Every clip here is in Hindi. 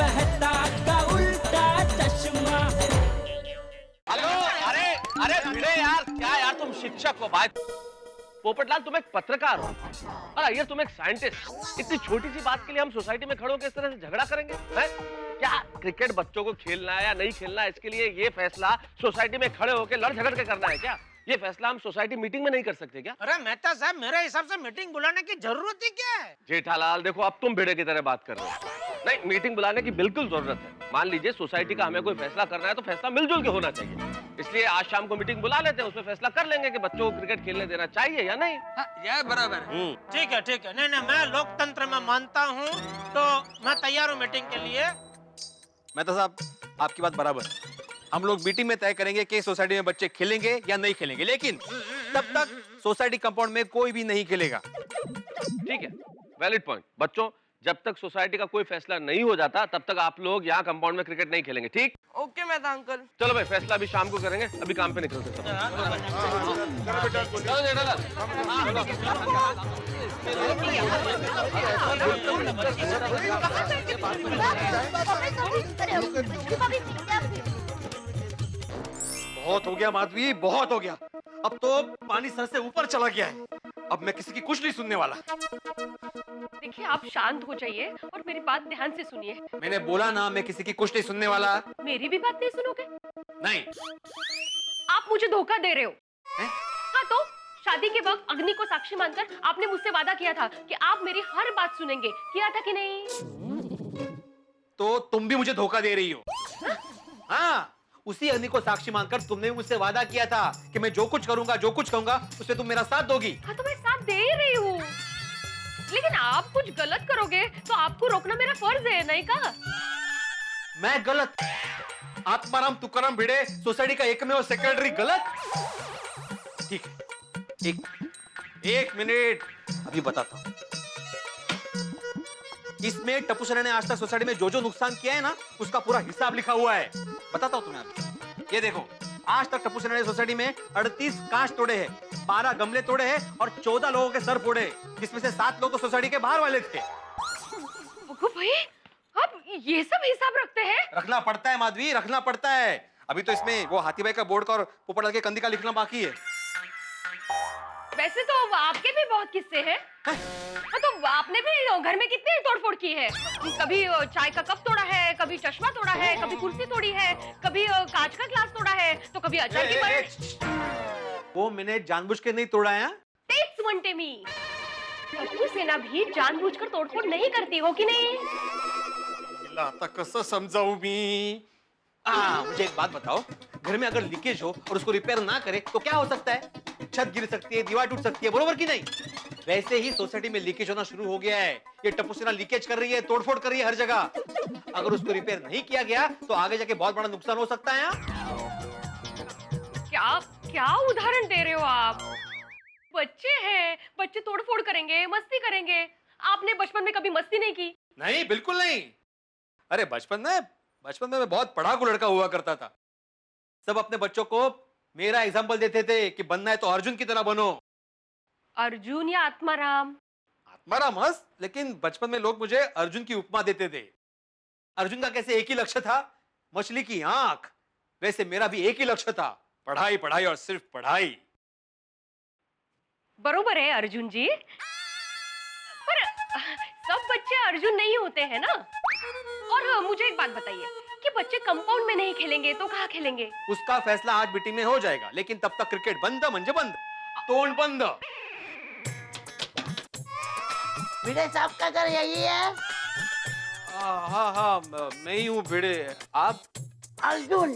मेहता का उल्टा चश्मा। हेलो, अरे अरे भिड़े यार, क्या यार तुम शिक्षक हो भाई, पोपटलाल तुम एक पत्रकार हो, और अय्यर तुम एक साइंटिस्ट। इतनी छोटी सी बात के लिए हम सोसाइटी में खड़े होकर इस तरह से झगड़ा करेंगे हैं? क्या क्रिकेट बच्चों को खेलना है या नहीं खेलना है, इसके लिए ये फैसला सोसाइटी में खड़े होकर लड़ झगड़ के करना है क्या? ये फैसला हम सोसाइटी मीटिंग में नहीं कर सकते क्या? अरे मेहता साहब, मेरे हिसाब से मीटिंग बुलाने की जरूरत ही क्या है? जेठालाल देखो, अब तुम भिड़े की तरह बात कर रहे हो। नहीं, मीटिंग बुलाने की बिल्कुल जरूरत है। मान लीजिए सोसाइटी का हमें कोई फैसला करना है तो फैसला मिलजुल के होना चाहिए। इसलिए आज शाम को मीटिंग बुला लेते हैं, उसमें फैसला कर लेंगे कि बच्चों को क्रिकेट खेलने देना चाहिए या नहीं। ये बराबर है। ठीक है ठीक है, नहीं नहीं, मैं लोकतंत्र में मानता हूँ, तो मैं तैयार हूँ मीटिंग के लिए। मेहता साहब, आपकी बात बराबर। हम लोग मीटिंग में तय करेंगे कि सोसाइटी में बच्चे खेलेंगे या नहीं खेलेंगे, लेकिन तब तक सोसाइटी कंपाउंड में कोई भी नहीं खेलेगा। ठीक है, वैलिड पॉइंट। बच्चों, जब तक सोसाइटी का कोई फैसला नहीं हो जाता तब तक आप लोग यहाँ कंपाउंड में क्रिकेट नहीं खेलेंगे, ठीक? Okay Mehta uncle. चलो भाई, फैसला अभी शाम को करेंगे, अभी काम पे निकलते हैं। चलो जेठालाल। बहुत हो गया माधवी, बहुत हो गया। अब तो पानी सर से ऊपर चला गया है। अब मैं किसी की कुछ नहीं सुनने वाला। देखिए, आप शांत हो जाइए और मेरी बात ध्यान से सुनिए। मैंने बोला ना, मैं किसी की कुछ नहीं सुनने वाला। मेरी भी बात नहीं सुनोगे? नहीं। आप मुझे धोखा दे रहे हो। है? हाँ तो शादी के वक्त अग्नि को साक्षी मानकर आपने मुझसे वादा किया था कि आप मेरी हर बात सुनेंगे, किया था कि नहीं? तो तुम भी मुझे धोखा दे रही हो। हाँ, उसी अग्नि को साक्षी मानकर तुमने मुझसे वादा किया था कि मैं जो कुछ करूंगा, जो कुछ कहूंगा, उसमें तुम मेरा साथ दोगी। हाँ तो मैं साथ दे ही रही हूँ, लेकिन आप कुछ गलत करोगे तो आपको रोकना मेरा फर्ज है, नहीं कहा? मैं गलत? आत्माराम तुकाराम भिड़े, सोसाइटी का एकमेव सेक्रेटरी, गलत? ठीक है, एक मिनट, अभी बताता हूं। इसमें टपुसरा ने आज तक सोसाइटी में जो जो नुकसान किया है ना, उसका पूरा हिसाब लिखा हुआ है। बताता हूं तुम्हें अभी। ये देखो, आज तक टपुसरा ने सोसाइटी में 38 कांच तोड़े हैं, 12 गमले तोड़े हैं और 14 लोगों के सर फोड़े, जिसमें से 7 लोग तो सोसाइटी के बाहर वाले थे। ओगो भाई, आप ये सब हिसाब रखते हैं? रखना पड़ता है माधवी, रखना पड़ता है। अभी तो इसमें वो हाथी भाई का बोर्ड का और पोपटलाल के कंदी का लिखना बाकी है। वैसे तो आपके भी बहुत किस्से हैं। हाँ तो आपने भी घर में कितनी तोड़फोड़ की है? कभी चाय का कप तोड़ा है, कभी चश्मा तोड़ा है, कभी कुर्सी तोड़ी है, कभी कांच का ग्लास तोड़ा है, तो कभी अचार की पल्ली। वो मैंने जानबूझ के नहीं तोड़ा है। Takes one Temi. टप्पू सेना भी जानबूझकर तोड़फोड़ नहीं करती हो कि नहीं? आता कसं समजाऊ मी? मुझे एक बात बताओ, घर में अगर लीकेज हो और उसको रिपेयर ना करे तो क्या हो सकता है? छत गिर सकती है, दीवार टूट सकती है, बरोबर कि नहीं? वैसे ही सोसाइटी में लीकेज होना शुरू हो गया है। ये टप्पू सेना लीकेज कर रही है, तोड़फोड़ कर रही है हर जगह। अगर उसको रिपेयर नहीं किया गया तो आगे जाके बहुत बड़ा नुकसान हो सकता है। क्या क्या उदाहरण दे रहे हो आप? बच्चे हैं, बच्चे तोड़फोड़ करेंगे, मस्ती करेंगे। आपने बचपन में कभी मस्ती नहीं की? नहीं, बिल्कुल नहीं। अरे बचपन में मैं बहुत पढ़ाकू लड़का हुआ करता था। सब अपने बच्चों को मेरा एग्जाम्पल देते थे कि बनना है तो अर्जुन की तरह बनो। अर्जुन या आत्माराम? आत्माराम मस्त, लेकिन बचपन में लोग मुझे अर्जुन की उपमा देते थे। अर्जुन का कैसे एक ही लक्ष्य था, मछली की आंख, वैसे मेरा भी एक ही लक्ष्य था, पढ़ाई पढ़ाई और सिर्फ पढ़ाई। बरोबर है अर्जुन जी, पर सब बच्चे अर्जुन नहीं होते हैं ना। और मुझे एक बात बताइए कि बच्चे कंपाउंड में नहीं खेलेंगे तो कहाँ खेलेंगे? उसका फैसला आज मीटिंग में हो जाएगा, लेकिन तब तक क्रिकेट बंद म्हणजे बंद, तोंड बंद। भिड़े साहब का घर यही है? हाँ, मैं ही हूँ भिड़े। आप? अर्जुन।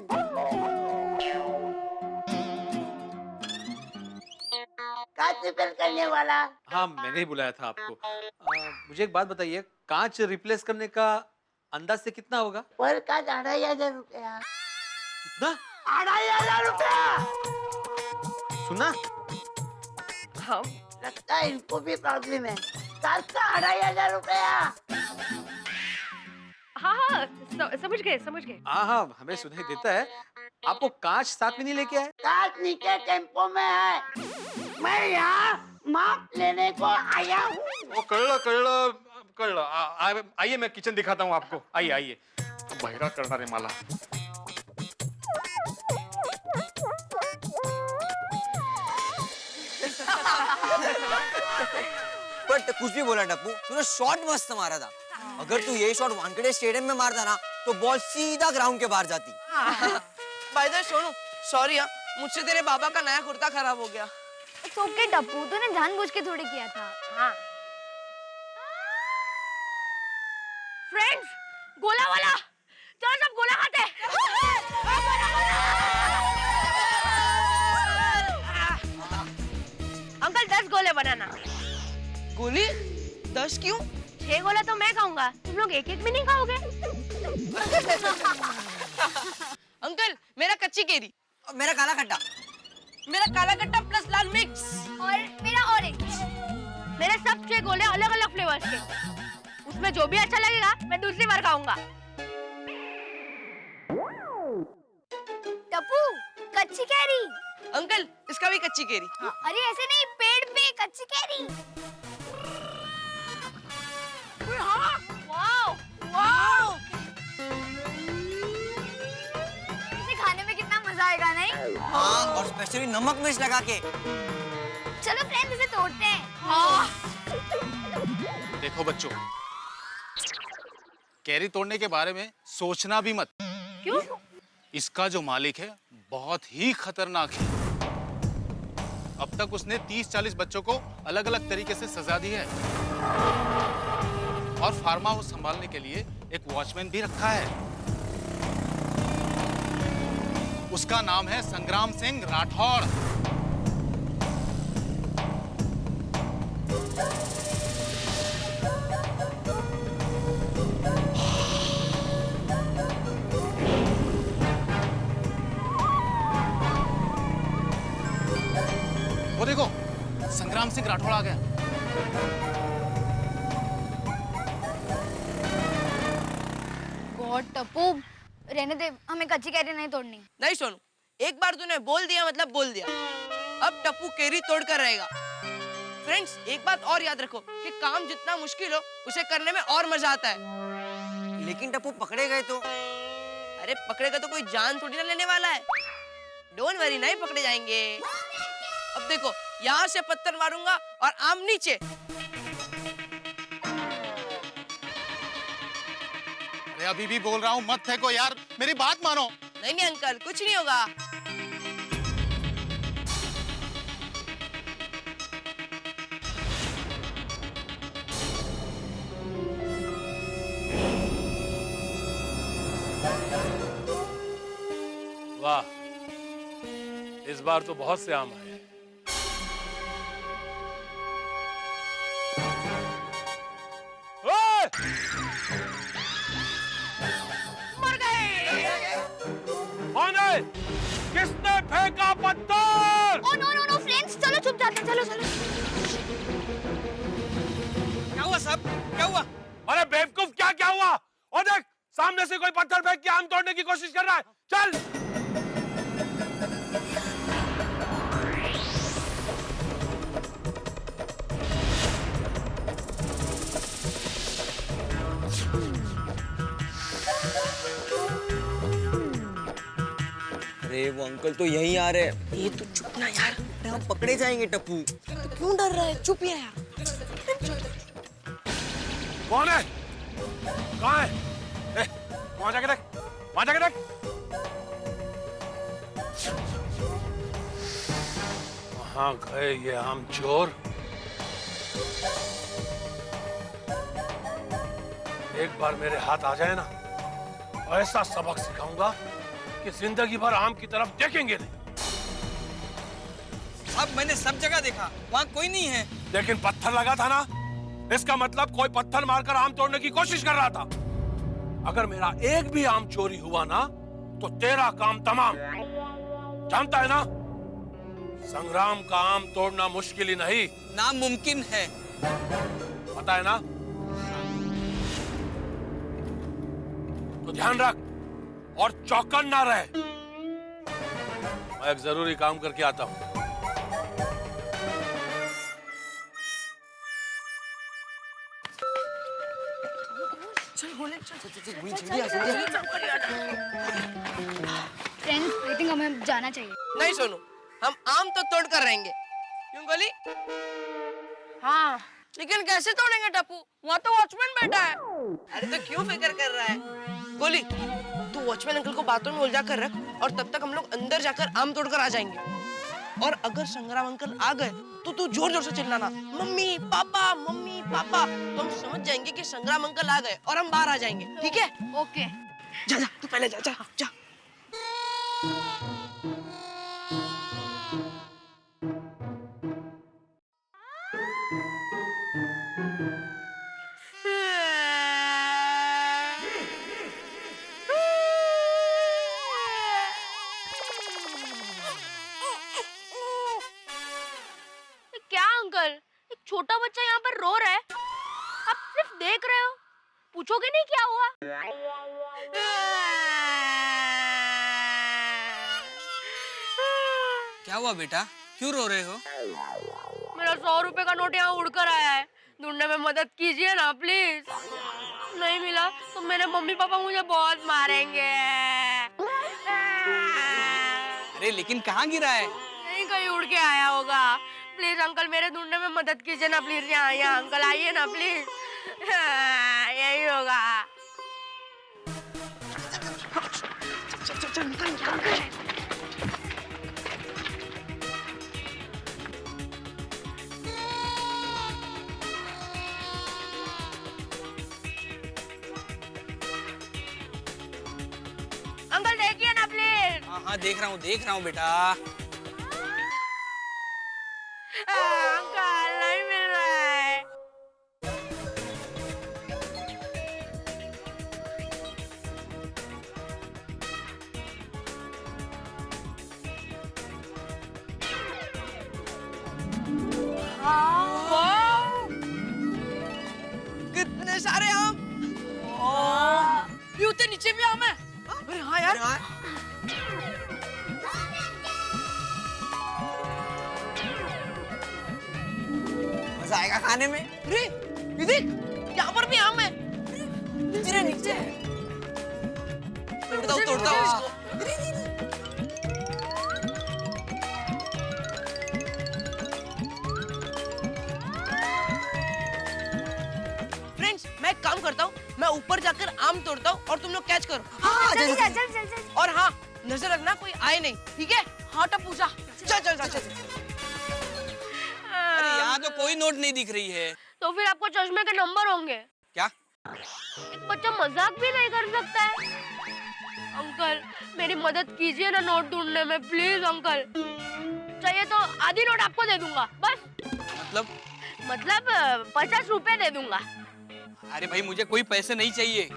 कांच रिपेयर करने वाला। हाँ, मैंने ही बुलाया था आपको। मुझे एक बात बताइए, कांच रिप्लेस करने का अंदाज से कितना होगा? पर कांच 2,500 रुपया। कितना? 2,500 रुपया। सुना? हाँ, लगता है इनको भी प्रॉब्लम है। कांच का 2,500 रुपया। हाँ, समझ गए। हाँ, हमें सुनाई देता है। आपको कांच साथ में नहीं लेके आए? कांच नीचे टेम्पो में है। मैं यहाँ माप लेने को आया हूँ। कळलं अंकल आइए, मैं किचन दिखाता हूँ आपको। आइए आइए, बहिरा करना रे माला। बट कुछ भी बोला टप्पू, तूने शॉट मस्त मारा था। अगर तू ये शॉट वानखेड़े स्टेडियम में मारता ना तो बॉल सीधा ग्राउंड के बाहर जाती। By the way Sonu, sorry यार, मुझसे तेरे बाबा का नया कुर्ता खराब हो गया। इट्स ओके टप्पू, तूने जानबूझ के थोड़ी किया था। हाँ। फ्रेंड्स, गोला वाला, चलो सब गोला खाते हैं। अंकल 10 गोले बनाना। गोली 10 क्यों? 6 गोला तो मैं खाऊंगा, तुम लोग एक एक भी नहीं खाओगे। अंकल मेरा कच्ची केरी, और मेरा काला खट्टा, मेरा काला खट्टा प्लस लाल मिक्स, और मेरा ऑरेंज। मेरे सब 6 गोले अलग अलग फ्लेवर्स के, उसमें जो भी अच्छा लगेगा मैं दूसरी बार खाऊंगा। टप्पू, कच्ची कैरी। अंकल इसका भी कच्ची केरी। अरे ऐसे नहीं, पेड़ पे कच्ची कैरी। वाओ वाओ, इसे खाने में कितना मजा आएगा नहीं? हाँ, और स्पेशली नमक मिर्च लगा के। चलो फ्रेंड्स, इसे तोड़ते हैं। देखो बच्चों, कैरी तोड़ने के बारे में सोचना भी मत। क्यों? इसका जो मालिक है बहुत ही खतरनाक है। अब तक उसने 30-40 बच्चों को अलग अलग तरीके से सजा दी है और फार्म हाउस संभालने के लिए एक वॉचमैन भी रखा है। उसका नाम है संग्राम सिंह राठौड़। वो देखो, संग्राम सिंह राठौड़ आ गया। गॉड टप्पू, रहने दे, हमें कच्ची कैरी नहीं तोड़नी। नहीं सोनू, एक बार तूने बोल दिया मतलब बोल दिया। अब टप्पू केरी तोड़ कर रहेगा। फ्रेंड्स, एक बात और याद रखो कि काम जितना मुश्किल हो उसे करने में और मजा आता है। लेकिन टप्पू पकड़े गए तो? अरे पकड़ेगा तो कोई जान थोड़ी ना लेने वाला है। डोंट वरी, नहीं पकड़े जाएंगे। अब देखो, यहाँ से पत्थर मारूंगा और आम नीचे। अरे अभी भी बोल रहा हूँ, मत फेंको यार, मेरी बात मानो। नहीं नहीं अंकल, कुछ नहीं होगा। वाह, इस बार तो बहुत से आम आए। मर गए। कौन है? किसने फेंका पत्थर? Oh no no no friends, चलो चुप जाते हैं, चलो चलो। क्या हुआ साहब, क्या हुआ? अरे बेवकूफ, क्या क्या हुआ? और देख, सामने से कोई पत्थर फेंक के आम तोड़ने की कोशिश कर रहा है। चल। अरे वो अंकल तो यहीं आ रहे हैं। ये तो चुप ना यार। अरे हम पकड़े जाएंगे टप्पू। तो क्यों डर रहा है? चुप ही है यार। कौन है? कहाँ है? वहां जाके देख, वहां जाके देख। कहाँ गए ये आम चोर? एक बार मेरे हाथ आ जाए ना, ऐसा सबक सिखाऊंगा कि जिंदगी भर आम की तरफ देखेंगे नहीं। अब मैंने सब जगह देखा, वहाँ कोई नहीं है। लेकिन पत्थर लगा था ना, इसका मतलब कोई पत्थर मारकर आम तोड़ने की कोशिश कर रहा था। अगर मेरा एक भी आम चोरी हुआ ना, तो तेरा काम तमाम। जानता है ना, संग्राम का आम तोड़ना मुश्किल ही नहीं, नामुमकिन है। पता है ना? तो ध्यान रख और चौकन ना रहे। मैं एक जरूरी काम करके आता हूं। जल्दी आ जल्दी फ्रेंड्स आई थिंक हमें जाना चाहिए। नहीं सोनू, हम आम तो तोड़ कर रहेंगे। क्यों गोली? हाँ, लेकिन कैसे तोड़ेंगे टप्पू? वहाँ तो वॉचमैन बैठा है। अरे तो क्यों फिक्र कर रहा है? गोली, तू वॉचमैन अंकल को बातों में उलझा कर रख और तब तक हम लोग अंदर जाकर आम तोड़कर आ जाएंगे। और अगर संग्राम अंकल आ गए तो तू जोर जोर से चिल्लाना, मम्मी पापा मम्मी पापा, तो हम समझ जाएंगे कि संग्राम अंकल आ गए और हम बाहर आ जाएंगे। ठीक है? ओके। जा जा, तू पहले जा जा जा। क्या अंकल, एक छोटा बच्चा यहाँ पर रो रहा है, आप सिर्फ देख रहे हो, पूछोगे नहीं क्या हुआ? क्या हुआ बेटा, क्यों रो रहे हो? मेरा 100 रुपए का नोट यहाँ उड़कर आया है, ढूंढने में मदद कीजिए ना प्लीज। नहीं मिला तो मेरे मम्मी पापा मुझे बहुत मारेंगे। अरे लेकिन कहाँ गिरा है? नहीं, कहीं उड़ के आया होगा। प्लीज अंकल मेरे ढूंढने में मदद कीजिए ना प्लीज। यहाँ अंकल आइए ना प्लीज। यही होगा। अंकल देखिए ना प्लीज। हाँ देख रहा हूँ बेटा। अंकल नहीं मिल रहा है। कितने सारे आम! ये उतने नीचे भी आम है। अरे हाँ यार। मजा आएगा खाने में। अरे ये देख, यहाँ पर भी आम है। नीचे तोड़ता हूँ इसको। फ्रेंड्स, मैं एक काम करता हूँ, मैं ऊपर जाकर आम तोड़ता हूँ और तुम लोग कैच करो। चल। और हाँ, नजर रखना कोई आए नहीं, ठीक है? हाँ टप्पू जा। चल। अरे यहाँ तो कोई नोट नहीं दिख रही है। तो फिर आपको चश्मे के नंबर होंगे। क्या? एक बच्चा मजाक भी नहीं कर सकता है। अंकल मेरी मदद कीजिए ना नोट ढूंढने में प्लीज अंकल। चाहिए तो आधी नोट आपको दे दूंगा बस। मतलब 50 रुपए दे दूंगा। अरे भाई मुझे कोई पैसे नहीं चाहिए।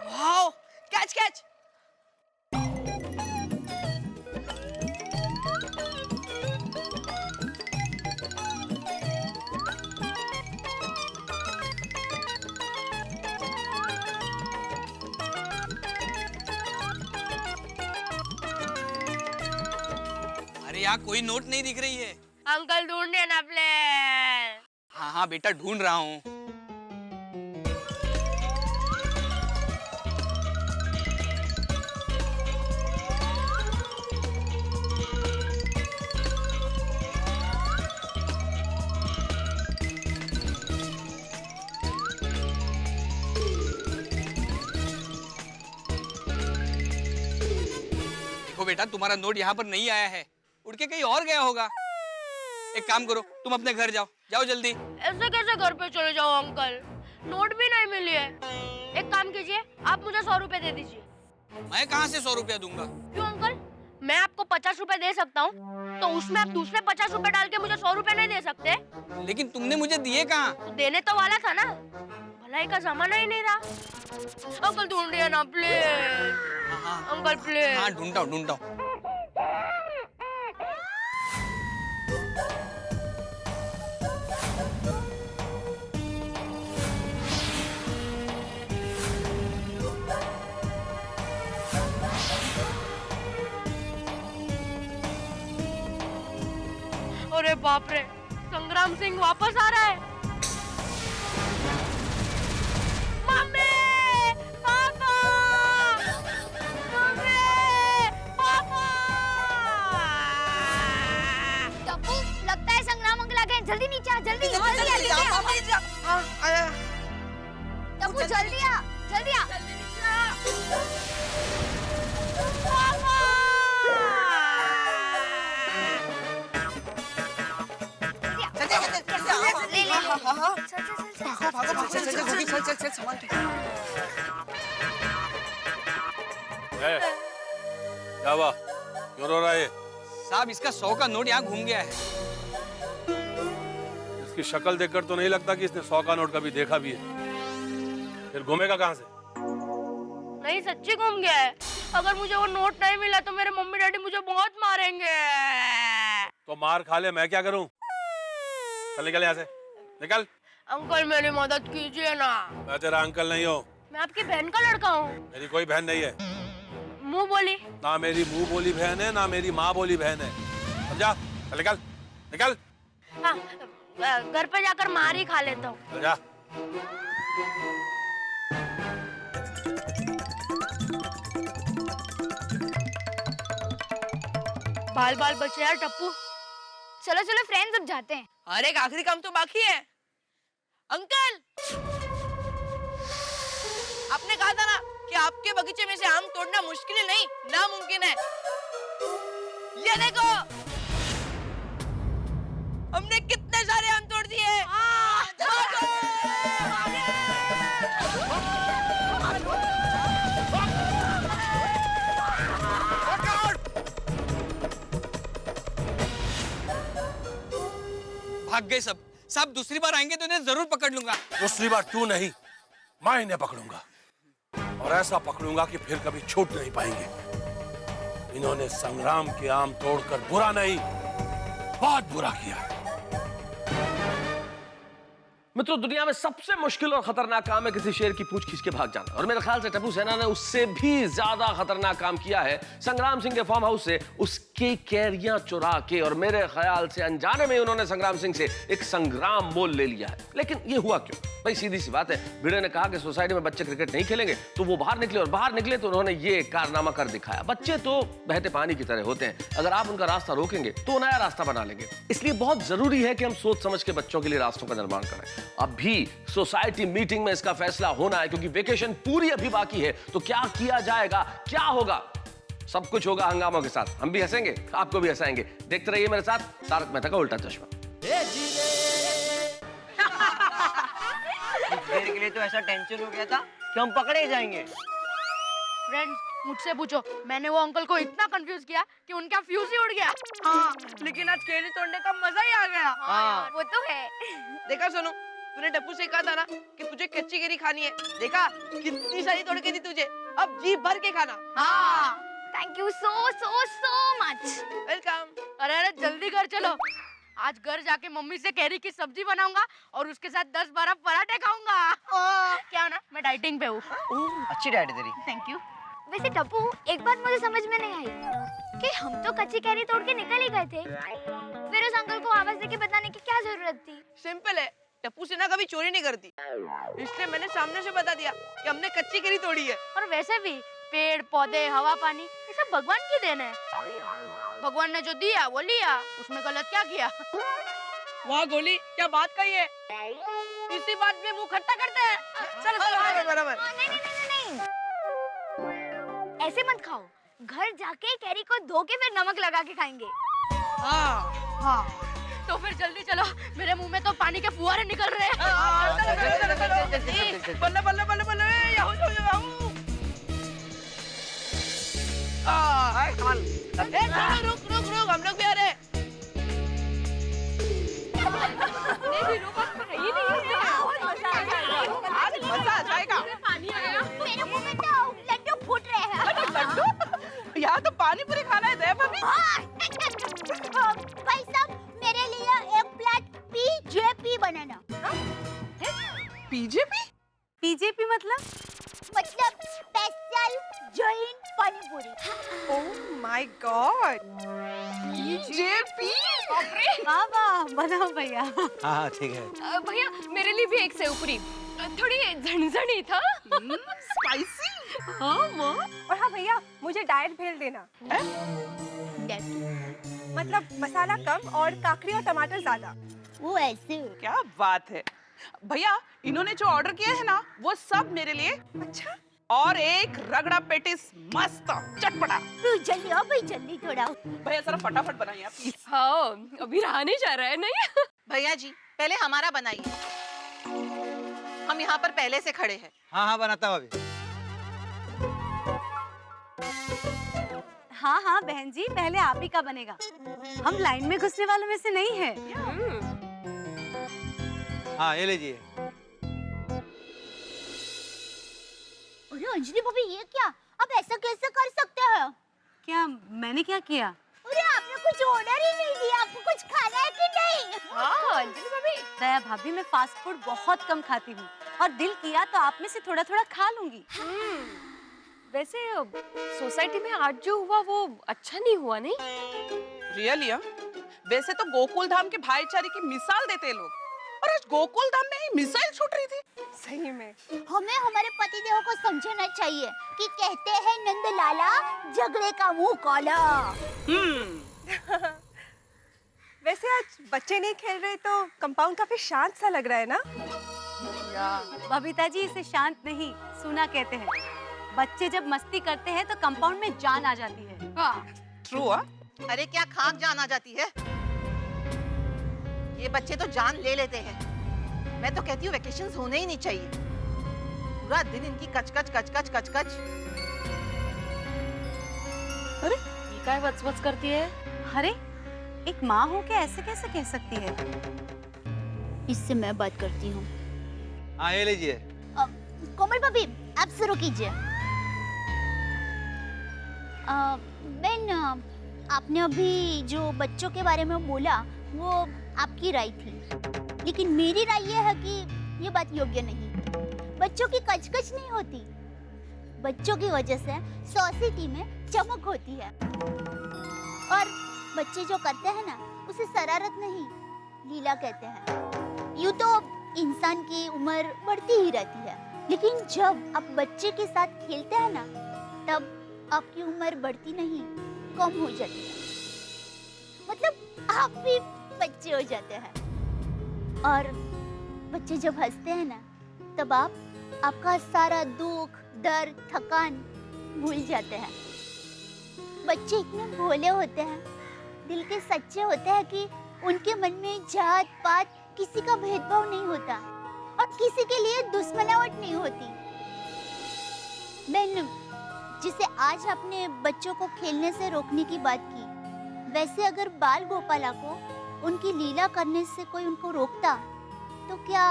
Wow, catch. अरे यहाँ कोई नोट नहीं दिख रही है। अंकल ढूंढिए ना प्लीज। हाँ बेटा ढूंढ रहा हूँ। देखो बेटा, तुम्हारा नोट यहाँ पर नहीं आया है, उड़ के कहीं और गया होगा। एक काम करो, तुम अपने घर जाओ जल्दी। ऐसे कैसे घर पे चले जाओ अंकल, नोट भी नहीं मिली है। एक काम कीजिए, आप मुझे 100 रुपए दे दीजिए। मैं कहाँ से 100 रुपया दूंगा? क्यों अंकल, मैं आपको 50 रुपए दे सकता हूँ, तो उसमें आप दूसरे 50 रुपए डाल के मुझे 100 रुपए नहीं दे सकते? लेकिन तुमने मुझे दिए कहाँ? तो देने तो वाला था ना, भलाई का जमाना ही नहीं रहा। अंकल ढूंढिए ना प्लीज। Uncle please. हाँ ढूंढता हूँ। अरे बाप रे, संग्राम सिंह वापस आ रहा है। मम्मी, पापा, मम्मी, पापा। टप्पू, लगता है संग्राम अंकल आ गए। जल्दी नीचे आ, जल्दी जल्दी आ। आया। टप्पू जल्दी आ, जल्दी आ। ले ले चल सामान क्या हुआ? क्यों रो रहा है? साहब इसका 100 का नोट यहाँ घूम गया है। इसकी शक्ल देखकर तो नहीं लगता कि इसने 100 का नोट कभी देखा भी है। फिर घूमेगा कहाँ से? नहीं, सच्ची घूम गया है। अगर मुझे वो नोट नहीं मिला तो मेरे मम्मी डैडी मुझे बहुत मारेंगे। तो मार खा ले, मैं क्या करूं? चल निकल यहाँ से, निकल। अंकल मेरी मदद कीजिए ना। मैं तेरा अंकल नहीं हूँ। मैं आपकी बहन का लड़का हूँ। मेरी कोई बहन नहीं है। मुंह बोली। ना मेरी मुंह बोली बहन है, ना मेरी माँ बोली बहन है। समझा? चल निकल, निकल। हाँ, घर पे जाकर मार ही खा लेता हूँ। चल जा। बाल बाल बचे यार टप्पू। चलो चलो फ्रेंड्स, अब जाते हैं। अरे एक आखिरी काम तो बाकी है। अंकल, आपने कहा था ना कि आपके बगीचे में से आम तोड़ना मुश्किल नहीं, नामुमकिन है। ये देखो, हमने कितने सारे आम तोड़ दिए। भाग गए सब। सब दूसरी बार आएंगे तो इन्हें जरूर पकड़ लूंगा। दूसरी बार तू नहीं, मैं इन्हें पकड़ूंगा और ऐसा पकड़ूंगा कि फिर कभी छूट नहीं पाएंगे। इन्होंने संग्राम के आम तोड़कर बुरा नहीं, बहुत बुरा किया। मित्रों, दुनिया में सबसे मुश्किल और खतरनाक काम है किसी शेर की पूंछ खींच के भाग जाना, और मेरे ख्याल से टप्पू सेना ने उससे भी ज्यादा खतरनाक काम किया है। संग्राम सिंह के फार्म हाउस से उसके कैरियां चुरा के, और मेरे ख्याल से अनजाने में उन्होंने संग्राम सिंह से एक संग्राम मोल ले लिया है। लेकिन ये हुआ क्यों? भाई सीधी सी बात है, भिड़े ने कहा कि सोसाइटी में बच्चे क्रिकेट नहीं खेलेंगे, तो वो बाहर निकले, और बाहर निकले तो उन्होंने ये कारनामा कर दिखाया। बच्चे तो बहते पानी की तरह होते हैं, अगर आप उनका रास्ता रोकेंगे तो नया रास्ता बना लेंगे। इसलिए बहुत जरूरी है कि हम सोच समझ के बच्चों के लिए रास्तों का निर्माण करें। अभी सोसाइटी मीटिंग में इसका फैसला होना है, क्योंकि वेकेशन पूरी अभी बाकी है। तो क्या किया जाएगा, क्या होगा? सब कुछ होगा हंगामों के साथ। हम भी हंसेंगे, आपको भी हंसाएंगे। देखते रहिए मेरे साथ तारक मेहता का उल्टा चश्मा। देर के लिए तो ऐसा टेंशन हो गया था कि हम पकड़े जाएंगे। फ्रेंड्स, मुझसे पूछो, मैंने वो अंकल को इतना कंफ्यूज किया कि उनका फ्यूज ही उड़ गया। हाँ, लेकिन आज केले तोड़ने का मजा ही आ गया। हाँ, वो तो है। देखा सोनू, तूने टप्पू से कहा था ना कि तुझे कच्ची केरी खानी है। देखा, कितनी सारी तोड़ के दी तुझे। अब जी भर के खाना। हाँ, thank you so so so much. Welcome. अरे अरे जल्दी घर चलो। आज घर जाके मम्मी से कैरी की सब्जी बनाऊंगा और उसके साथ 10-12 पराठे खाऊंगा। क्या ना, मैं डाइटिंग पे हूँ। अच्छी डाइट है तेरी। Thank you. वैसे टप्पू, एक बात मुझे समझ में नहीं आई कि हम तो कच्ची कैरी तोड़ के निकल ही गए थे, फिर उस अंकल को आवाज देके बताने की क्या जरूरत थी? सिंपल है, टप्पू से ना कभी चोरी नहीं करती, इसलिए मैंने सामने से बता दिया कि हमने कच्ची केरी तोड़ी है। और वैसे भी पेड़ पौधे हवा पानी ये सब भगवान की देन है। भगवान ने जो दिया वो लिया, उसमें गलत क्या किया? वाह गोली, क्या बात कही है। इसी बात में मुंह खट्टा करते हैं। चल बराबर। नहीं नहीं नहीं नहीं, ऐसे मत खाओ। घर जाके कैरी को धो के फिर नमक लगा के खाएंगे। हाँ हाँ, तो फिर जल्दी चलो, मेरे मुंह में तो पानी के फुहारे निकल रहे हैं। बल्ले बल्ले बल्ले बल्ले, याहू याहू याहू। रुक रुक रुक, हम लोग भी आ रहे हैं। आज मजा आ जाएगा। मेरे मुंह में तो लड्डू फूट रहे हैं। लड्डू? यहाँ तो पानी पूरी खाना है दे भाभी। भाई साहब, मेरे लिए एक प्लेट पीजेपी बनाना। पीजेपी? पीजेपी मतलब स्पेशल जैन पानी पूरी। Oh my God. जेपी वाह वाह, बनाओ भैया। हाँ हाँ ठीक है। भैया मेरे लिए भी एक से ऊपरी, थोड़ी झणझणी था। स्पाइसी। हाँ माँ। और हाँ भैया, मुझे डाइट भेज देना। मतलब मसाला कम और काकड़ी और टमाटर ज्यादा। वो ऐसे। क्या बात है भैया, इन्होंने जो ऑर्डर किया है ना वो सब मेरे लिए। अच्छा। और एक रगड़ा पेटिस मस्त चटपटा। तू जल्दी आओ भाई, जल्दी थोड़ा। भैया जरा फटाफट बनाइए प्लीज। हाँ, अभी रहा नहीं जा रहा है नहीं। भैया जी पहले हमारा बनाइए, हम यहाँ पर पहले से खड़े हैं। हाँ हाँ बनाता हूँ अभी। हाँ हाँ बहन जी, पहले आप ही का बनेगा। हम लाइन में घुसने वालों में से नहीं है। हाँ ये लीजिए। अरे अंजलि भाभी, ये क्या? आप ऐसा कैसे कर सकते हो? क्या मैंने क्या किया? अरे आपने कुछ ऑर्डर ही नहीं दिया, आपको कुछ खाना है कि नहीं? हाँ अंजलि भाभी। दया भाभी, मैं फास्ट फूड बहुत कम खाती हूँ और दिल किया तो आप में से थोड़ा थोड़ा खा लूंगी। वैसे सोसाइटी में आज जो हुआ वो अच्छा नहीं हुआ, नहीं? रियली? वैसे तो गोकुल धाम के भाईचारे की मिसाल देते हैं लोग, और आज गोकुल धाम में ही मिसाइल छूट रही थी। सही में हमें हमारे पतिदेव को समझना चाहिए कि कहते हैं नंद लाला, झगड़े का मुंह काला। वैसे आज बच्चे नहीं खेल रहे तो कंपाउंड काफी शांत सा लग रहा है ना? बबीता जी, इसे शांत नहीं, सूना कहते हैं। बच्चे जब मस्ती करते हैं तो कंपाउंड में जान आ जाती है। ट्रू। अरे क्या खाक जान आ जाती है? ये बच्चे तो जान ले लेते हैं। मैं तो कहती हूँ वेकेशंस होने ही नहीं चाहिए। पूरा दिन इनकी कचकच कचकच कचकच। अरे ये क्या वच करती है? अरे एक माँ हो के ऐसे कैसे कह सकती है? इससे मैं बात करती हूँ। हाँ ये लीजिए। कोमल भाभी, आप शुरू कीजिए। बहन, आपने अभी जो बच्चों के बारे में बोला वो आपकी राय थी, लेकिन मेरी राय ये है कि ये बात योग्य नहीं। बच्चों की कचकच नहीं होती, बच्चों की वजह से सोसाइटी में चमक होती है। और बच्चे जो करते हैं ना, उसे शरारत नहीं, लीला कहते हैं। यूं तो इंसान की उम्र बढ़ती ही रहती है, लेकिन जब आप बच्चे के साथ खेलते हैं ना, तब आपकी उम्र बढ़ती नहीं, कम हो जाती है। मतलब आप भी बच्चे हो जाते हैं। और बच्चे जब हंसते हैं ना, तब आपका सारा दुख, डर, थकान भूल जाते हैं। बच्चे इतने भोले होते हैं, दिल के सच्चे होते हैं कि उनके मन में जात पात किसी का भेदभाव नहीं होता और किसी के लिए दुश्मनावट नहीं होती। बहन, जिसे आज आपने बच्चों को खेलने से रोकने की बात की, वैसे अगर बाल गोपाला को उनकी लीला करने से कोई उनको रोकता, तो क्या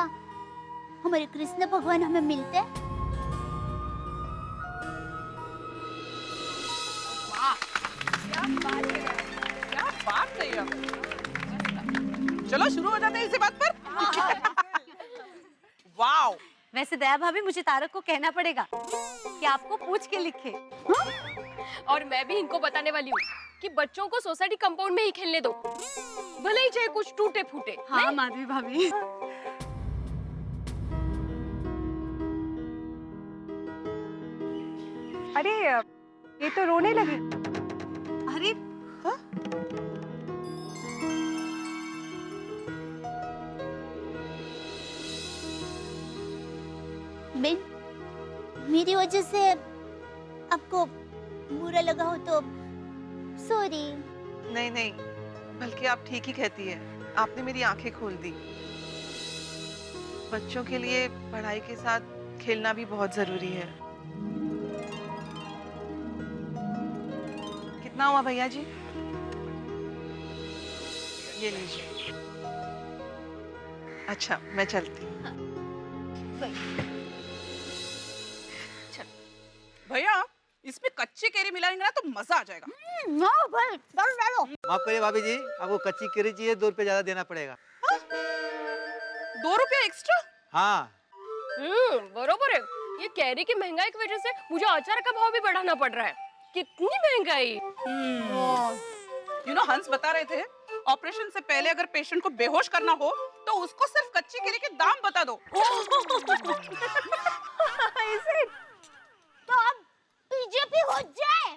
हमारे कृष्ण भगवान हमें मिलते? क्या बात है, क्या बात है यार। चलो शुरू हो जाते हैं इसी बात पर। वाओ। वैसे दया भाभी, मुझे तारक को कहना पड़ेगा कि आपको पूछ के लिखे। और मैं भी इनको बताने वाली हूँ कि बच्चों को सोसाइटी कंपाउंड में ही खेलने दो, भले ही चाहे कुछ टूटे फूटे। हाँ माधवी भाभी। अरे ये तो रोने लगी। अरे बेन, मेरी वजह से आपको बुरा लगा हो तो सॉरी। नहीं नहीं, बल्कि आप ठीक ही कहती है। आपने मेरी आंखें खोल दी। बच्चों के लिए पढ़ाई के साथ खेलना भी बहुत जरूरी है। कितना हुआ भैया जी? ये लीजिए। अच्छा मैं चलती हूँ। भैया इसमें कच्ची केरी मिलाएंगे ना तो मजा आ जाएगा। भाई, डालो डालो। माफ करिए भाभी जी, आपको कच्ची केरी चाहिए, 2 रुपए ज्यादा देना पड़ेगा। 2 रुपया एक्स्ट्रा? हाँ बरोबर है। ये कैरी की महंगाई की वजह से मुझे अचार का भाव भी बढ़ाना पड़ रहा है। कितनी महंगाई। हंस बता रहे थे ऑपरेशन से पहले अगर पेशेंट को बेहोश करना हो तो उसको सिर्फ कच्ची केरी के दाम बता दो। तो अब बीजेपी हो जाए।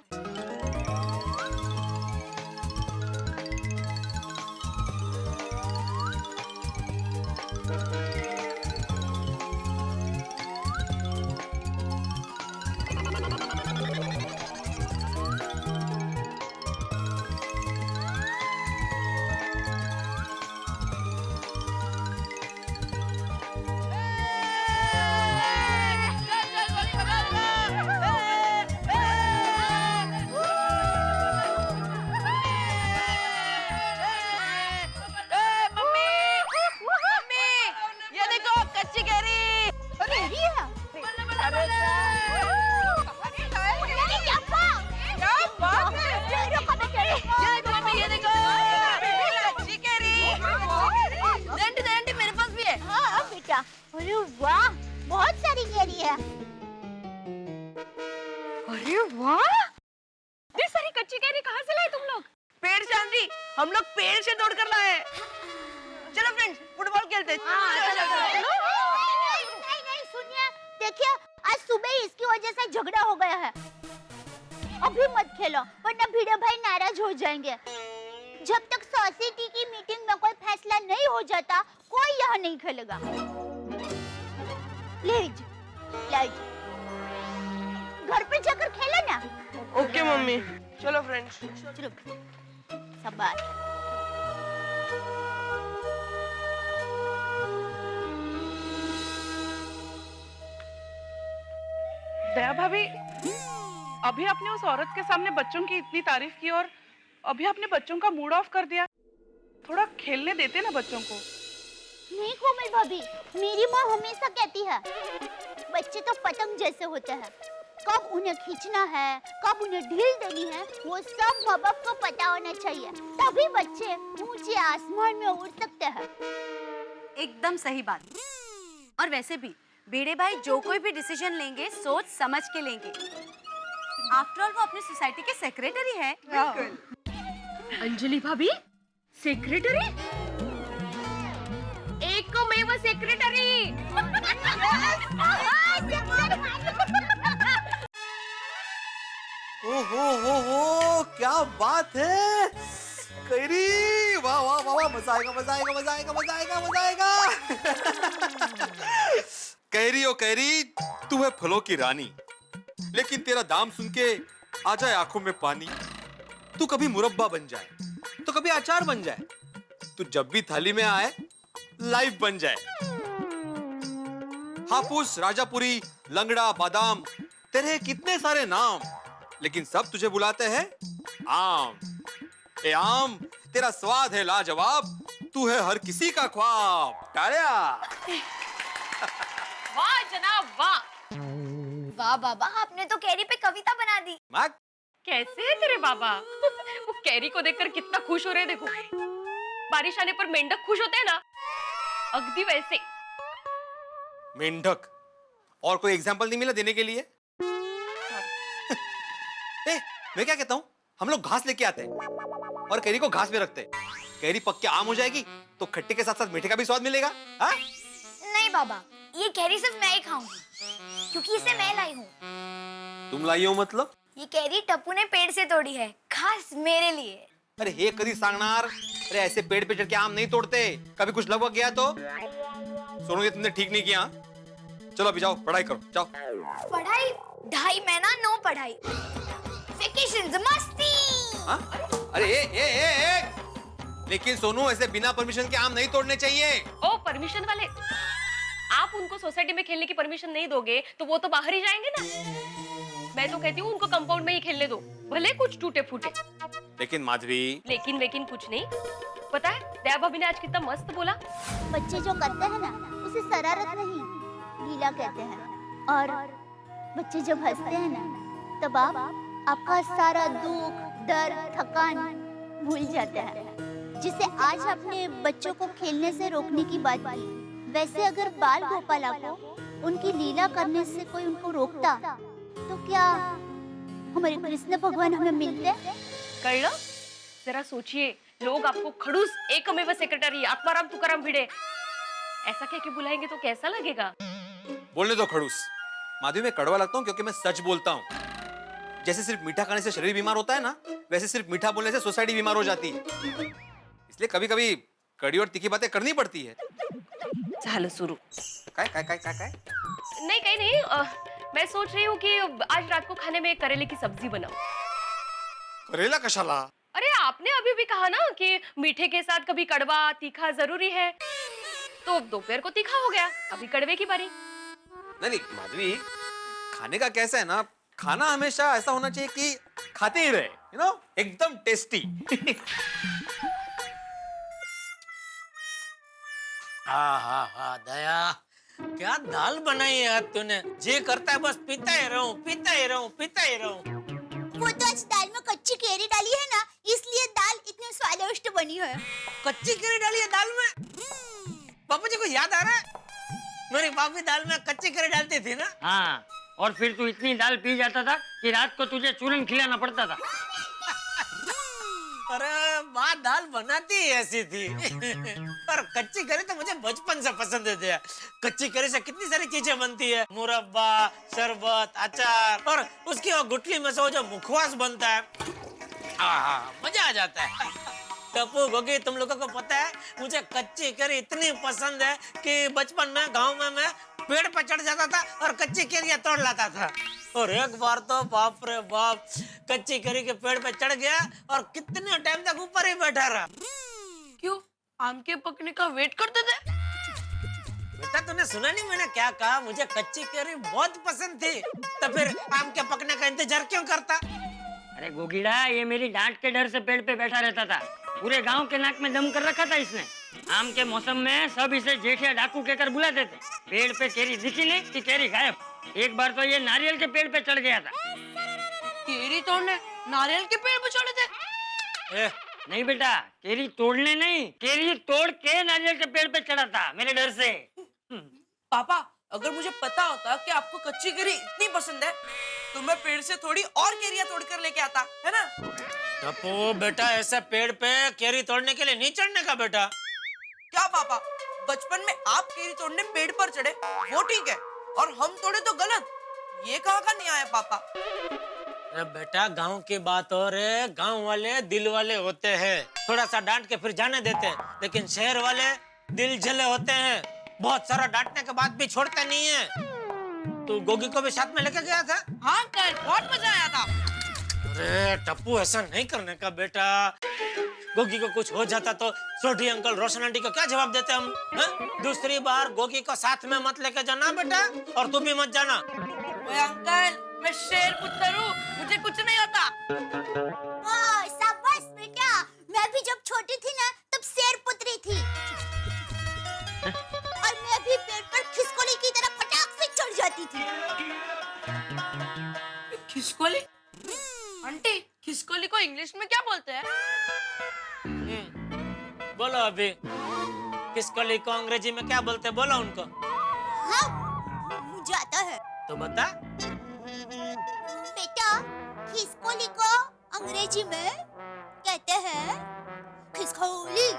अरे वाह, बहुत सारी कैरी है। अरे वाह, इतनी सारी कच्ची कैरी कहाँ से लाए तुम लोग? पेड़ चांदी हम लोग पेड़ से तोड़ कर लाए। चलो फ्रेंड्स फुटबॉल खेलते हैं। नहीं, सुनिए, देखिए आज सुबह ही इसकी वजह से झगड़ा हो गया है। अभी मत खेलो वरना भिड़े भाई नाराज हो जाएंगे। जब तक सोसाइटी की मीटिंग में कोई फैसला नहीं हो जाता कोई यहाँ नहीं खेलेगा। प्लीज घर पे जाकर खेलो ना। ओके मम्मी, चलो फ्रेंड्स। चलो शाबाश। दया भाभी, अभी आपने उस औरत के सामने बच्चों की इतनी तारीफ की और अभी आपने बच्चों का मूड ऑफ कर दिया। थोड़ा खेलने देते ना बच्चों को। नहीं कोमल भाभी, मेरी माँ हमेशा कहती है बच्चे तो पतंग जैसे होते हैं, कब उन्हें खींचना है कब उन्हें ढील देनी है वो सब माँ बाप को पता होना चाहिए, तभी बच्चे ऊंचे आसमान में उड़ सकते हैं। एकदम सही बात। और वैसे भी बेड़े भाई जो कोई भी डिसीजन लेंगे सोच समझ के लेंगे। आफ्टर ऑल वो अपनी सोसाइटी के सेक्रेटरी है। अंजलि भाभी सेक्रेटरी, एक को मैं वो सेक्रेटरी। हो क्या बात है कैरी, वाह वाह वाह, मजा आएगा मजा आएगा मजा आएगा मजा आएगा मजा आएगा। कैरी ओ कैरी, तू है फलों की रानी, लेकिन तेरा दाम सुन के आ जाए आंखों में पानी। तू कभी मुरब्बा बन जाए तो कभी अचार बन जाए, तू जब भी थाली में आए लाइव बन जाए। हापुस, राजापुरी, लंगड़ा, बादाम, तेरे कितने सारे नाम, लेकिन सब तुझे बुलाते हैं आम। ए आम, तेरा स्वाद है लाजवाब, तू है हर किसी का ख्वाब। तालिया। वाह जनाब वाह। वाह बाबा, आपने तो कैरी पे कविता बना दी। कैसे है तेरे बाबा? वो कैरी को देखकर कितना खुश हो रहे हैं देखो। बारिश आने पर मेंढक खुश होते हैं ना, अगदी वैसे। मेंढक? और कोई एग्जाम्पल नहीं मिला देने के लिए? मैं क्या कहता हूँ, हम लोग घास लेके आते हैं और कैरी को घास में रखते हैं। कैरी पक के आम हो जाएगी तो खट्टे के साथ साथ मीठे का भी स्वाद मिलेगा। हा? नहीं बाबा, ये कैरी सिर्फ मैं ही खाऊंगी क्योंकि इसे मैं लाई हूँ। तुम लाई हो मतलब? ये कैरी टप्पू ने पेड़ से तोड़ी है, खास मेरे लिए। अरे हे कदी सांगनार, अरे ऐसे पेड़ पे चढ़ के आम नहीं तोड़ते, कभी कुछ लग गया तो? सोनू ये तुमने ठीक नहीं किया। चलो अभी जाओ पढ़ाई करो, जाओ। पढ़ाई 2.5 महीना नो पढ़ाई, वेकेशंस मस्ती। हाँ? अरे लेकिन सोनू ऐसे बिना परमिशन के आम नहीं तोड़ने चाहिए। ओ परमिशन वाले, आप उनको सोसाइटी में खेलने की परमिशन नहीं दोगे तो वो तो बाहर ही जाएंगे ना। मैं तो कहती हूँ उनको कंपाउंड में ही खेलने दो, भले कुछ टूटे फूटे। लेकिन माधवी, लेकिन कुछ नहीं। पता है दया भाभी ने आज कितना मस्त बोला। बच्चे जो करते हैं ना उसे शरारत नहीं लीला कहते हैं, और बच्चे जब हंसते हैं ना तब आप आपका सारा दुख दर्द थकान भूल जाते हैं। जिसे आज आपने बच्चों को खेलने से रोकने की बात की, वैसे अगर बाल गोपाला को उनकी लीला करने से कोई उनको रोकता तो क्या हमारे कृष्ण भगवान हमें मिलते? कळलं? जरा सोचिए, लोग आपको खड़ूस एकमेव सेक्रेटरी आत्माराम तुकाराम भिड़े ऐसा कह के बुलाएंगे तो कैसा लगेगा? बोलने दो खड़ूस। माधवी, मैं कड़वा लगता हूँ क्योंकि मैं सच बोलता हूँ। जैसे सिर्फ मीठा खाने से शरीर बीमार होता है ना, वैसे सिर्फ मीठा बोलने से सोसाइटी बीमार हो जाती है। इसलिए कभी कभी कड़ी और तीखी बातें करनी पड़ती है। चलो शुरू। काय काय काय काय काय? नहीं कहीं नहीं, मैं सोच रही हूँ कि आज रात को खाने में करेले की सब्जी बनाऊं। करेला कशाला? अरे आपने अभी भी कहा ना कि मीठे के साथ कभी कड़वा तीखा जरूरी है, तो दोपहर को तीखा हो गया, अभी कड़वे की बारी। नहीं माधवी, खाने का कैसा है ना, खाना हमेशा ऐसा होना चाहिए कि खाते ही रहे, यू नो, एकदम टेस्टी। हाँ दया, क्या दाल बनाई है आज तूने? जी करता है बस पीता ही रहूं, पीता ही रहूं, पीता ही रहूं। वो तो आज दाल में कच्ची केरी डाली है ना, इसलिए दाल इतनी स्वादिष्ट बनी है। कच्ची केरी डाली है दाल में? पापा जी को याद आ रहा है? मेरी भाभी दाल में कच्ची केरी डालती थी ना। हाँ, और फिर तू इतनी दाल पी जाता था कि रात को तुझे चूरन खिलाना पड़ता था। अरे माँ दाल बनाती ही ऐसी थी। पर कच्ची करी तो मुझे बचपन से पसंद है। कच्ची करी से कितनी सारी चीजें बनती है, मुरब्बा, शरबत, अचार, और उसकी वो गुठली में से वो जो मुखवास बनता है, मजा आ जाता है। टप्पू गोगी, तुम लोगों को पता है मुझे कच्ची करी इतनी पसंद है कि बचपन में गांव में मैं पेड़ पर चढ़ जाता था और कच्ची केरियां तोड़ लाता था। और एक बार तो बाप रे बाप, कच्ची केरी के पेड़ पे चढ़ गया और कितने टाइम तक ऊपर ही बैठा रहा। क्यों? आम के पकने का वेट करते थे? बेटा तूने सुना नहीं मैंने क्या कहा? मुझे कच्ची केरी बहुत पसंद थी, तो फिर आम के पकने का इंतजार क्यों करता? अरे गोगीड़ा, ये मेरी डांट के डर से पेड़ पे बैठा रहता था। पूरे गांव के नाक में दम कर रखा था इसने। आम के मौसम में सब इसे जेठिया डाकू कहकर बुलाते थे। पेड़ पे केरी दिखी नहीं कि केरी गायब। एक बार तो ये नारियल के पेड़ पे चढ़ गया था। केरी तोड़ने नारियल के पेड़ पे चढ़े थे? नहीं बेटा, केरी तोड़ने नहीं, केरी तोड़ के नारियल के पेड़ पे चढ़ा था मेरे डर से। पापा, अगर मुझे पता होता कि आपको कच्ची केरी इतनी पसंद है तो मैं पेड़ से थोड़ी और केरियां तोड़कर लेके आता, है ना? टप्पू बेटा, ऐसे पेड़ पे केरी तोड़ने के लिए नहीं चढ़ने का बेटा। क्या पापा, बचपन में आप केरी तोड़ने पेड़ पर चढ़े वो ठीक है, और हम तोड़े तो गलत? ये कहाँ का न्याय है पापा? अरे बेटा, गांव की बात और है, गांव वाले दिल वाले होते हैं, थोड़ा सा डांट के फिर जाने देते हैं, लेकिन शहर वाले दिल जले होते हैं, बहुत सारा डांटने के बाद भी छोड़ते नहीं है। तू गोगी को भी साथ में लेके गया था? हाँ अंकल, बहुत मजा आया था। अरे टप्पू, ऐसा नहीं करने का बेटा। गोगी को कुछ हो जाता तो सोढ़ी अंकल, रोशन आंटी को क्या जवाब देते हम? दूसरी बार गोगी को साथ में मत लेके जाना बेटा, और तू भी मत जाना। ओए अंकल, मैं शेर पुत्र हूँ, मुझे कुछ नहीं होता। शाबाश बेटा, मैं भी जब छोटी थी ना तब शेर पुत्री थी। और मैं भी पेड़ पर खिसकोली की तरह फटाक से चढ़ जाती थी। खिसकोली? आंटी, खिसकोली को इंग्लिश में क्या बोलते हैं? बोलो अभी, खिसकोली को अंग्रेजी में क्या बोलते हैं? बोलो उनको। हाँ, मुझे आता है। तो बता। बेटा, खिसकोली को अंग्रेजी में कहते हैं खिसकोली।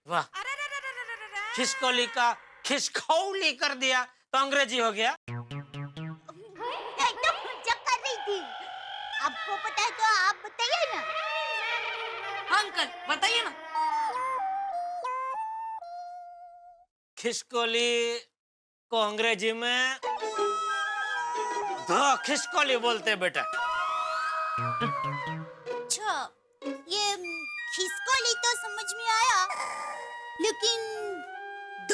वाह, खिसकोली का खिसकौली कर दिया तो अंग्रेजी हो गया। एकदम मजाक कर रही थी। आपको पता है तो आप बताइए ना। हाँ अंकल, बताइए ना। खिसकोली को अंग्रेजी में द खिसकोली बोलते हैं बेटा। अच्छा, ये खिसकोली तो समझ में आया, लेकिन द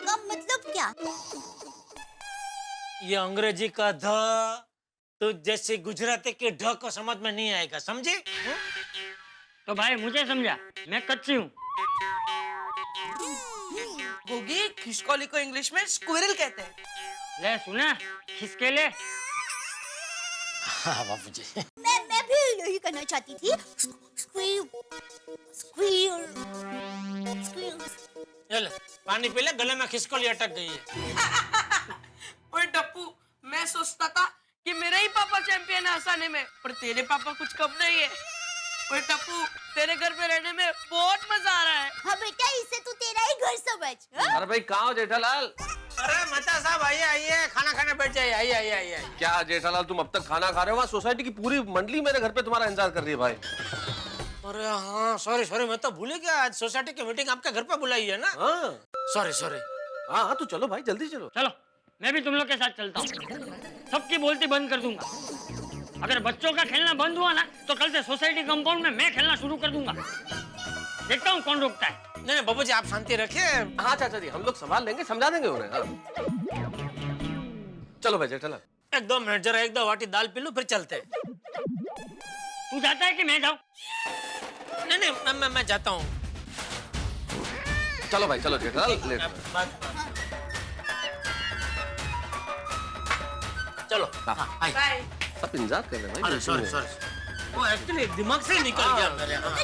का मतलब क्या? ये अंग्रेजी का ध तो जैसे गुजराती के ढ को समझ में नहीं आएगा, समझे? तो भाई मुझे समझा, मैं कच्ची हूँ। गोगी, खिसकोली को इंग्लिश में स्क्विरल कहते हैं। ले सुना, खिसके ले। हाँ बाबूजी। मैं भी यही करना चाहती थी। स्क्विर, स्क्विर, स्क्विर। ले पानी पी ले, गले में खिसकोली अटक गई है। ओए डप्पू, मैं सोचता था कि मेरे ही पापा चैंपियन है हंसाने में, पर तेरे पापा कुछ कम नहीं है। ओए टप्पू, तेरे घर पे रहने में बहुत मजा आ रहा है। हाँ बेटा, इसे तू तेरा ही घर समझ। हाँ? अरे भाई कहाँ हो जेठालाल? अरे मेहता साहब आइए आइए, खाना खाने बैठ जाइए। आइए आइए आइए आइए। क्या जेठालाल तुम अब तक खाना खा रहे हो? वहाँ सोसाइटी की पूरी मंडली मेरे घर पे तुम्हारा इंतजार कर रही है भाई। अरे हाँ, सॉरी सॉरी, मैं तो भूल गया, आज सोसाइटी की मीटिंग आपके घर पे बुलाई है ना। हाँ सॉरी सॉरी। हाँ हाँ, तो चलो भाई, जल्दी चलो। चलो, मैं भी तुम लोग के साथ चलता हूँ। सबकी बोलती बंद कर दूंगा। अगर बच्चों का खेलना बंद हुआ ना, तो कल से सोसाइटी कंपाउंड में मैं खेलना शुरू कर दूंगा। देखता हूँ कौन रोकता है। नहीं नहीं बाबू जी, आप शांति रखिए। हाँ चाचा जी, हम लोग संभाल लेंगे, समझा देंगे उन्हें। हाँ। चलो भाई जेठालाल। एक दो मिनट, जरा एक दो वाटी दाल पी लो, फिर चलते हैं। तू जाता है कि मैं जाऊँ? नहीं नहीं, मैं जाता हूँ। चलो भाई, चलो जेठालाल, लेट। चलो। हाँ। बाय। सब इंतजार कर रहे हैं भाई। सॉरी सॉरी, वो एक्चुअली दिमाग से ही निकल गया मेरे। हाँ।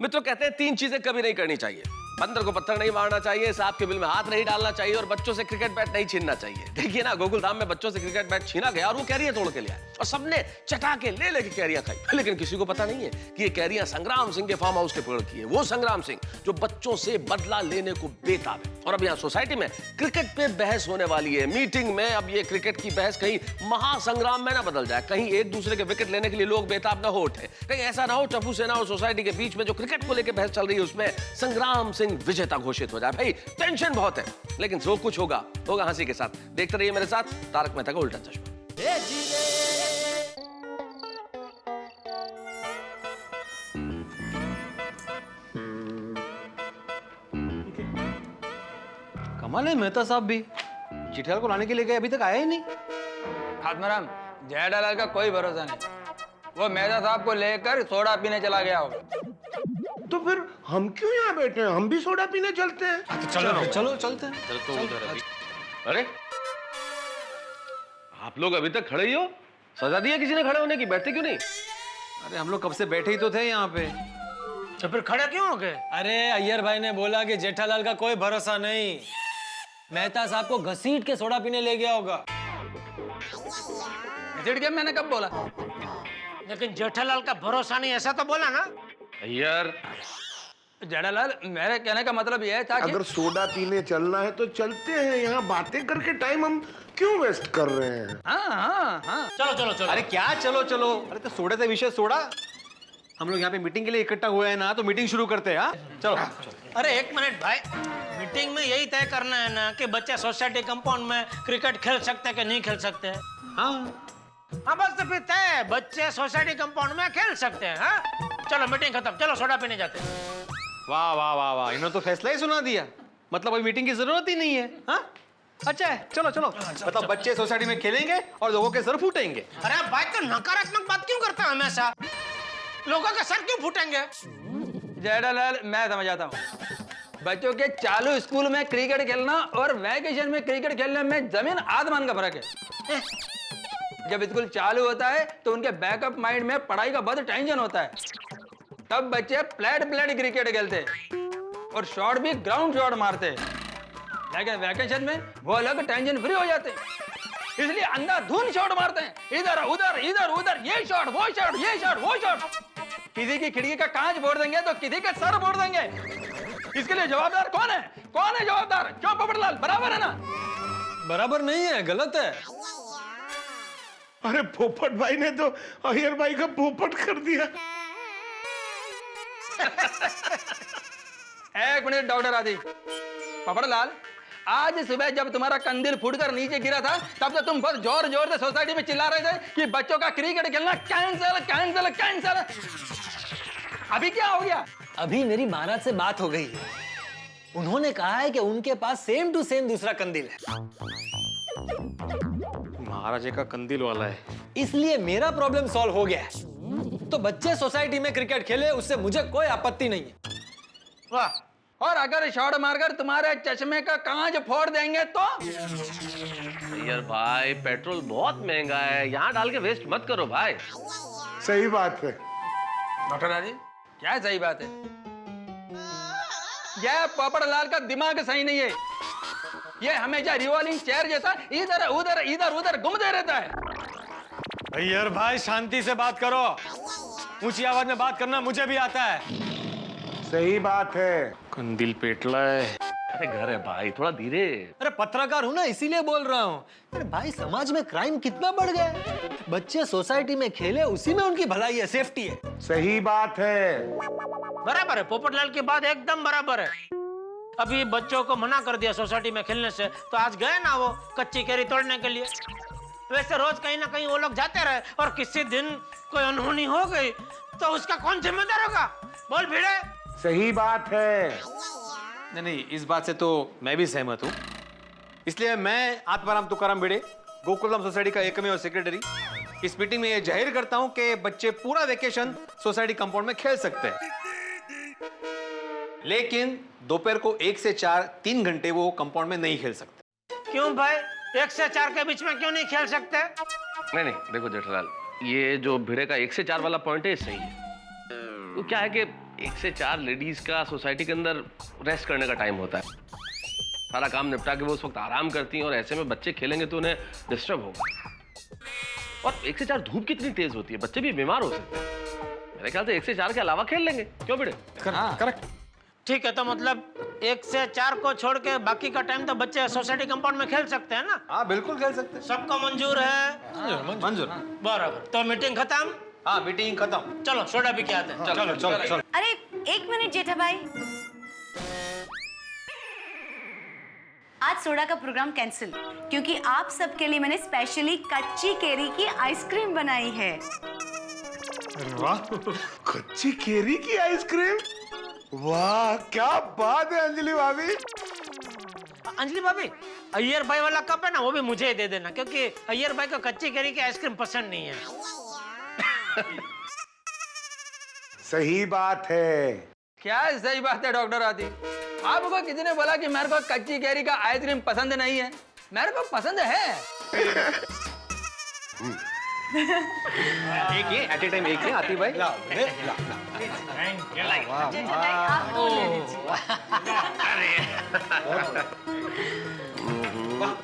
मित्रों, कहते हैं 3 चीजें कभी नहीं करनी चाहिए। बंदर को पत्थर नहीं मारना चाहिए, सांप के बिल में हाथ नहीं डालना चाहिए, और बच्चों से क्रिकेट बैट नहीं छीनना चाहिए। देखिए ना, गोकुलधाम में बच्चों से क्रिकेट बैट छीना गया और वो कैरियां तोड़ के ले आए, और सबने चटा के ले लेके कैरियां खाई। लेकिन किसी को पता नहीं है कि ये कैरियां संग्राम सिंह के फार्म हाउस के पेड़ की है। वो संग्राम सिंह जो बच्चों से बदला लेने को बेताब है। और अब यहाँ सोसाइटी में क्रिकेट पे बहस होने वाली है। मीटिंग में अब ये क्रिकेट की बहस कहीं महासंग्राम में ना बदल जाए, कहीं एक दूसरे के विकेट लेने के लिए लोग बेताब ना हो उठे, कहीं ऐसा ना हो टप्पू सेना और सोसाइटी के बीच में जो क्रिकेट को लेकर बहस चल रही है उसमें संग्राम सिंह विजेता घोषित हो जाए। भाई टेंशन बहुत है, लेकिन जो कुछ होगा होगा हंसी के साथ। देखते रहिए मेरे साथ तारक मेहता का उल्टा चश्मा। कमाल है, मेहता साहब भी चिट्ठियाल को लाने के लिए गए, अभी तक आया ही नहीं। आत्माराम, जेठालाल का कोई भरोसा नहीं। वो मेहता साहब को लेकर सोडा पीने चला गया होगा। तो फिर हम क्यों यहाँ बैठे हैं? हम भी सोडा पीने चलते हैं। चलो चलते हैं। अरे आप लोग अभी तक खड़े ही हो? सजा दिया किसी ने खड़े होने की? बैठते क्यों नहीं? अरे हम लोग कब से बैठे ही तो थे यहाँ पे। तो फिर खड़े क्यों हो गए? अरे अय्यर भाई ने बोला कि जेठालाल का कोई भरोसा नहीं, मेहता साहब को घसीट के सोडा पीने ले गया होगा। घसीट के मैंने कब बोला? लेकिन जेठालाल का भरोसा नहीं, ऐसा तो बोला ना। यार जेठालाल, मेरे कहने का मतलब यह था कि अगर सोडा पीने चलना है तो चलते हैं, यहाँ बातें करके टाइम हम क्यों वेस्ट कर रहे हैं? हाँ। चलो चलो चलो। अरे क्या चलो चलो? अरे तो सोडे से विषय सोडा। हम लोग यहाँ पे मीटिंग के लिए इकट्ठा हुए हैं ना, तो मीटिंग शुरू करते हैं। हाँ चलो। अरे एक मिनट भाई, मीटिंग में यही तय करना है ना कि बच्चे सोसाइटी कंपाउंड में क्रिकेट खेल सकते हैं कि नहीं खेल सकते हैं? हाँ बस तो फिर तय, बच्चे सोसाइटी कंपाउंड में खेल सकते हैं। हाँ चलो, मीटिंग खत्म, चलो सोडा पीने जाते हैं। वाह वाह वाह वाह, इन्होंने तो फैसला ही सुना दिया। मतलब अभी मीटिंग की जरूरत ही नहीं है। हाँ अच्छा है, चलो चलो। मतलब बच्चे सोसाइटी में खेलेंगे और लोगों के सर फूटेंगे। अरे भाई, तो नकारात्मक बात क्यों करता है हमेशा? लोगों के सर क्यों फूटेंगे? जेठालाल, मैं समझ आता हूँ। बच्चों के चालू स्कूल में क्रिकेट खेलना और वैकेशन में क्रिकेट खेलने में जमीन आसमान का फर्क है। जब स्कूल चालू होता है तो उनके बैकअप माइंड में पढ़ाई का बहुत टेंशन होता है, तब बच्चे प्लेट क्रिकेट खेलते हैं और शॉट भी ग्राउंड शॉट मारते हैं। लेकिन वैकेशन में वो अलग टेंशन फ्री हो जाते हैं, इसलिए अंधाधुंध शॉट मारते हैं, इधर उधर इधर उधर, ये शॉट वो शॉट, ये शॉट वो शॉट। किसी की खिड़की का कांच फोड़ देंगे तो किसी का सर फोड़ देंगे। इसके लिए जवाबदार कौन है? कौन है जवाबदार? क्यों पोपटलाल, बराबर है ना? बराबर नहीं है, गलत है। अरे पोपट भाई ने तो अय्यर भाई का पोपट कर दिया। एक मिनट डॉक्टर आदि। पोपटलाल, आज सुबह जब तुम्हारा कंदील फूटकर नीचे गिरा था, तब तो तुम बहुत जोर जोर से सोसाइटी में चिल्ला रहे थे कि बच्चों का क्रिकेट खेलना कैंसिल कैंसिल कैंसिल। अभी क्या हो गया? अभी मेरी महाराज से बात हो गई है, उन्होंने कहा है कि उनके पास सेम टू सेम दूसरा कंदील है। महाराजे का कंदील वाला है, इसलिए मेरा प्रॉब्लम सॉल्व हो गया है। तो बच्चे सोसाइटी में क्रिकेट खेले, उससे मुझे कोई आपत्ति नहीं है। वाह, और अगर शॉट मारकर तुम्हारे चश्मे का कांच फोड़ देंगे तो? यार भाई, पेट्रोल बहुत महंगा है, यहाँ डाल के वेस्ट मत करो भाई। सही बात है डॉक्टर आदि, क्या सही बात है? यह पोपटलाल का दिमाग सही नहीं है। ये हमेशा रिवॉल्विंग चेयर जैसा इधर उधर इधर उधर घूमते रहता है। अय्यर भाई शांति से बात करो, ऊंची आवाज में बात करना मुझे भी आता है। सही बात है। कंदिल पेटला है। अरे घर है भाई, थोड़ा धीरे। अरे पत्रकार हूँ ना, इसीलिए बोल रहा हूँ। अरे भाई समाज में क्राइम कितना बढ़ गया है। बच्चे सोसाइटी में खेले, उसी में उनकी भलाई है, सेफ्टी है। सही बात है। बराबर है, पोपटलाल की बात एकदम बराबर है। अभी बच्चों को मना कर दिया सोसाइटी में खेलने से, तो आज गए ना वो कच्ची केरी तोड़ने के लिए। वैसे रोज कहीं ना कहीं वो लोग जाते रहे और किसी दिन कोई अनहोनी हो गई तो उसका कौन जिम्मेदार होगा? बोल भिड़े। सही बात है। नहीं, इस बात से तो मैं भी सहमत हूँ। इसलिए मैं आत्माराम तुकाराम भिड़े, गोकुलधाम सोसाइटी का एकमेव सेक्रेटरी, इस मीटिंग में ये जाहिर करता हूँ कि बच्चे पूरा वेकेशन सोसाइटी कंपाउंड में खेल सकते हैं, लेकिन दोपहर को 1 से 4 3 घंटे वो कंपाउंड में नहीं खेल सकते। क्यों भाई, 1 से 4 के बीच में क्यों नहीं खेल सकते? नहीं नहीं, देखो जेठालाल, ये जो भिड़े का 1 से 4 वाला पॉइंट है, सही है। तो क्या है कि 1 से 4 लेडीज का सोसाइटी के अंदर रेस्ट करने का टाइम होता है। सारा काम निपटा के वो उस वक्त आराम करती हैं, और ऐसे में बच्चे खेलेंगे तो उन्हें डिस्टर्ब होगा। और 1 से 4 धूप कितनी तेज होती है, बच्चे भी बीमार हो सकते हैं। मेरे ख्याल से 1 से 4 के अलावा खेल लेंगे, क्यों भिड़े? करेक्ट। ठीक है, तो मतलब 1 से 4 को छोड़ के बाकी का टाइम तो बच्चे सोसाइटी कंपाउंड में खेल सकते हैं ना? हाँ बिल्कुल खेल सकते हैं। सबको मंजूर है? मंजूर। बराबर, तो मीटिंग खत्म? हाँ मीटिंग खत्म। चलो सोडा भी क्या आते हैं। चलो चलो चलो। अरे एक मिनट जेठा भाई, आज सोडा का प्रोग्राम कैंसिल, क्योंकि आप सबके लिए मैंने स्पेशली कच्ची केरी की आइसक्रीम बनाई है। अरे वाह, कच्ची केरी की आइसक्रीम, वाह क्या बात है अंजलि भाभी। अंजलि भाभी, अय्यर भाई वाला कप है ना, वो भी मुझे ही दे देना, क्योंकि अय्यर भाई को कच्ची केरी की आइसक्रीम पसंद नहीं है। सही बात है। क्या सही बात है डॉक्टर आदि? आपको किसी ने बोला कि मेरे को कच्ची केरी का आइसक्रीम पसंद नहीं है? मेरे को पसंद है। एक ही एट ए टाइम, एक ही आती भाई।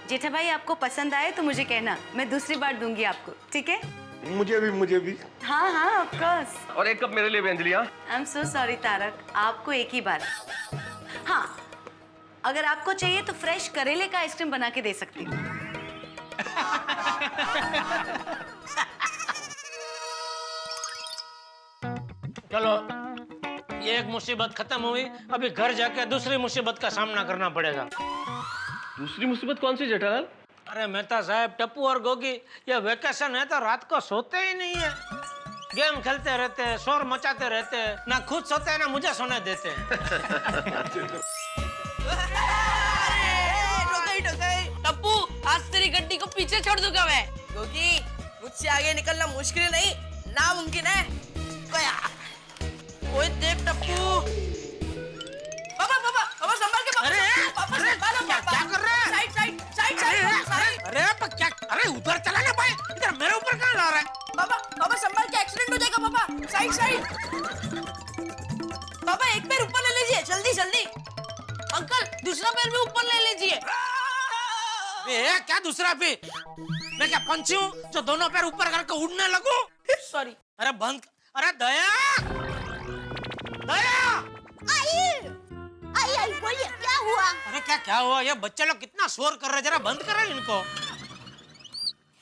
जेठा भाई आपको पसंद आए तो मुझे कहना, मैं दूसरी बार दूंगी आपको, ठीक है? मुझे भी। हाँ हाँ ऑफ कोर्स। और एक कप मेरे लिए भी अंजलि। हाँ I am so sorry Tarak, आपको एक ही बार। हाँ, अगर आपको चाहिए तो फ्रेश करेले का आइसक्रीम बना के दे सकती हूँ। चलो, ये एक मुसीबत खत्म हुई, अभी घर जाके दूसरी मुसीबत का सामना करना पड़ेगा। दूसरी मुसीबत कौन सी जेठालाल? अरे मेहता साहब, टप्पू और गोगी ये वेकेशन है तो रात को सोते ही नहीं है, गेम खेलते रहते हैं, शोर मचाते रहते हैं, ना खुद सोते हैं ना मुझे सोने देते हैं। टप्पू, आज तेरी गड्डी को पीछे छोड़ दूंगा मैं, क्योंकि मुझसे आगे निकलना मुश्किल नहीं नामुमकिन है। ओए देख टप्पू, पापा संभाल के। अरे क्या कर रहे हैं? साइड। अरे क्या? अरे उधर चला ना भाई, इधर मेरे ऊपर कहाँ ला रहा है? पापा संभाल के, एक्सीडेंट हो जाएगा पापा। साइड। पापा एक पैर ऊपर ले लीजिए, जल्दी। अंकल दूसरा पैर भी ऊपर ले लीजिए। ये क्या दूसरा भी? मैं क्या पंछी हूँ जो दोनों पैर ऊपर करके उड़ने लगूं? सॉरी। अरे बंद। अरे दया। आई बोलिए क्या हुआ? अरे क्या हुआ? ये बच्चे लोग कितना शोर कर रहे हैं, जरा बंद करो इनको।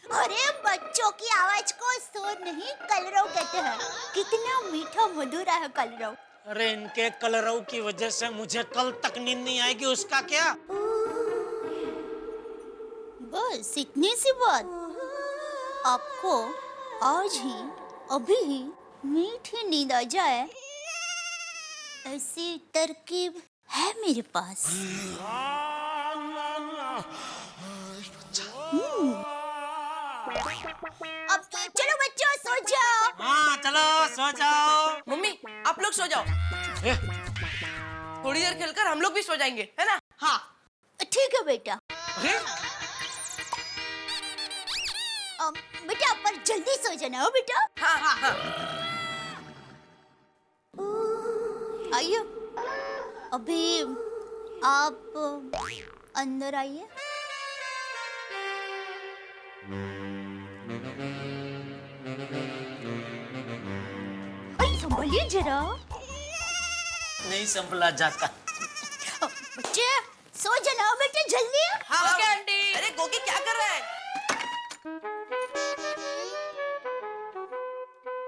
अरे बच्चों की आवाज को शोर नहीं कलरव कहते हैं। कितना मीठा मधुर है कलरव। अरे इनके कलरव की वजह से मुझे कल तक नींद नहीं आएगी, उसका क्या? बस इतनी सी बात। आपको आज ही अभी ही मीठी नींद आ जाए, ऐसी तरकीब है मेरे पास। अब तो चलो बच्चों सो जाओ। हाँ चलो सो जाओ। मम्मी आप लोग सो जाओ, थोड़ी देर खेलकर हम लोग भी सो जाएंगे, है ना? हाँ ठीक है बेटा। बेटा पर जल्दी सो जाना हो बेटा। हाँ। आइए, अभी आप अंदर आइए। संभलिए जरा। नहीं संभला जाता। बच्चे सो जाओ बेटे जल्दी। हाँ ओके आंटी। अरे गोगी क्या कर रहा है?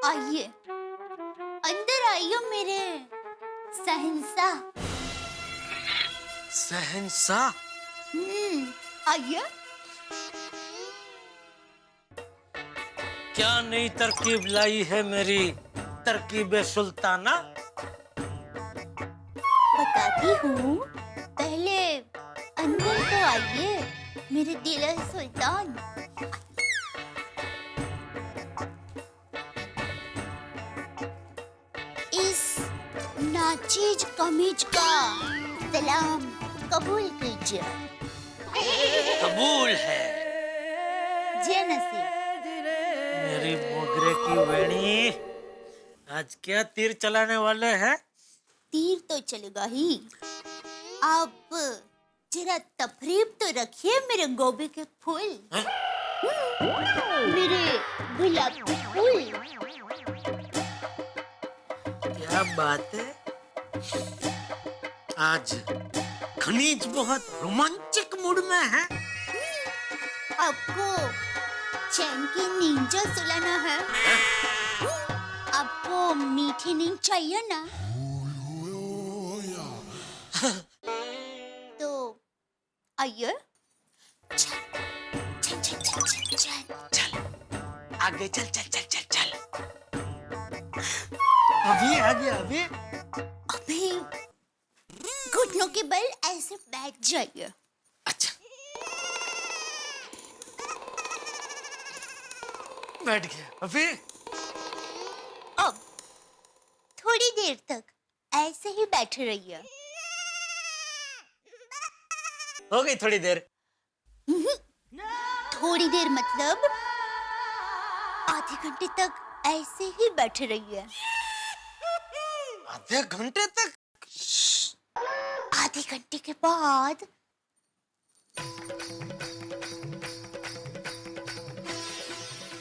आइए अंदर आइए मेरे शहंशाह। शहंशाह? आइए। क्या नई तरकीब लाई है मेरी तरकीब सुल्ताना? बताती हूँ, पहले अंदर तो आइए मेरे दिल सुल्तान। इस नाचीज कमीज का सलाम कबूल कीजिए। कबूल है। जे नसीब। मेरी मोगरे की वेणी, आज क्या तीर चलाने वाले हैं? तीर तो चलेगा ही। आप जरा तफरीब तो रखिए मेरे गोभी के फूल। मेरे गुलाब के फूल। क्या बात है, आज खनीज बहुत रोमांचक मूड में है। आपको चैन की नींद सुलाना है। आपको मीठी नींद चाहिए ना? तो आइए। चल चल चल चल चल चल आगे चल चल चल चल चल। अभी आगे अभी अभी घुटनों के बल ऐसे बैठ जाइए। अच्छा बैठ गया। अभी अब थोड़ी देर तक ऐसे ही बैठे रहिए। हो गई थोड़ी देर। थोड़ी देर मतलब आधे घंटे तक ऐसे ही बैठे रहिए। आधे घंटे तक? आधे घंटे के बाद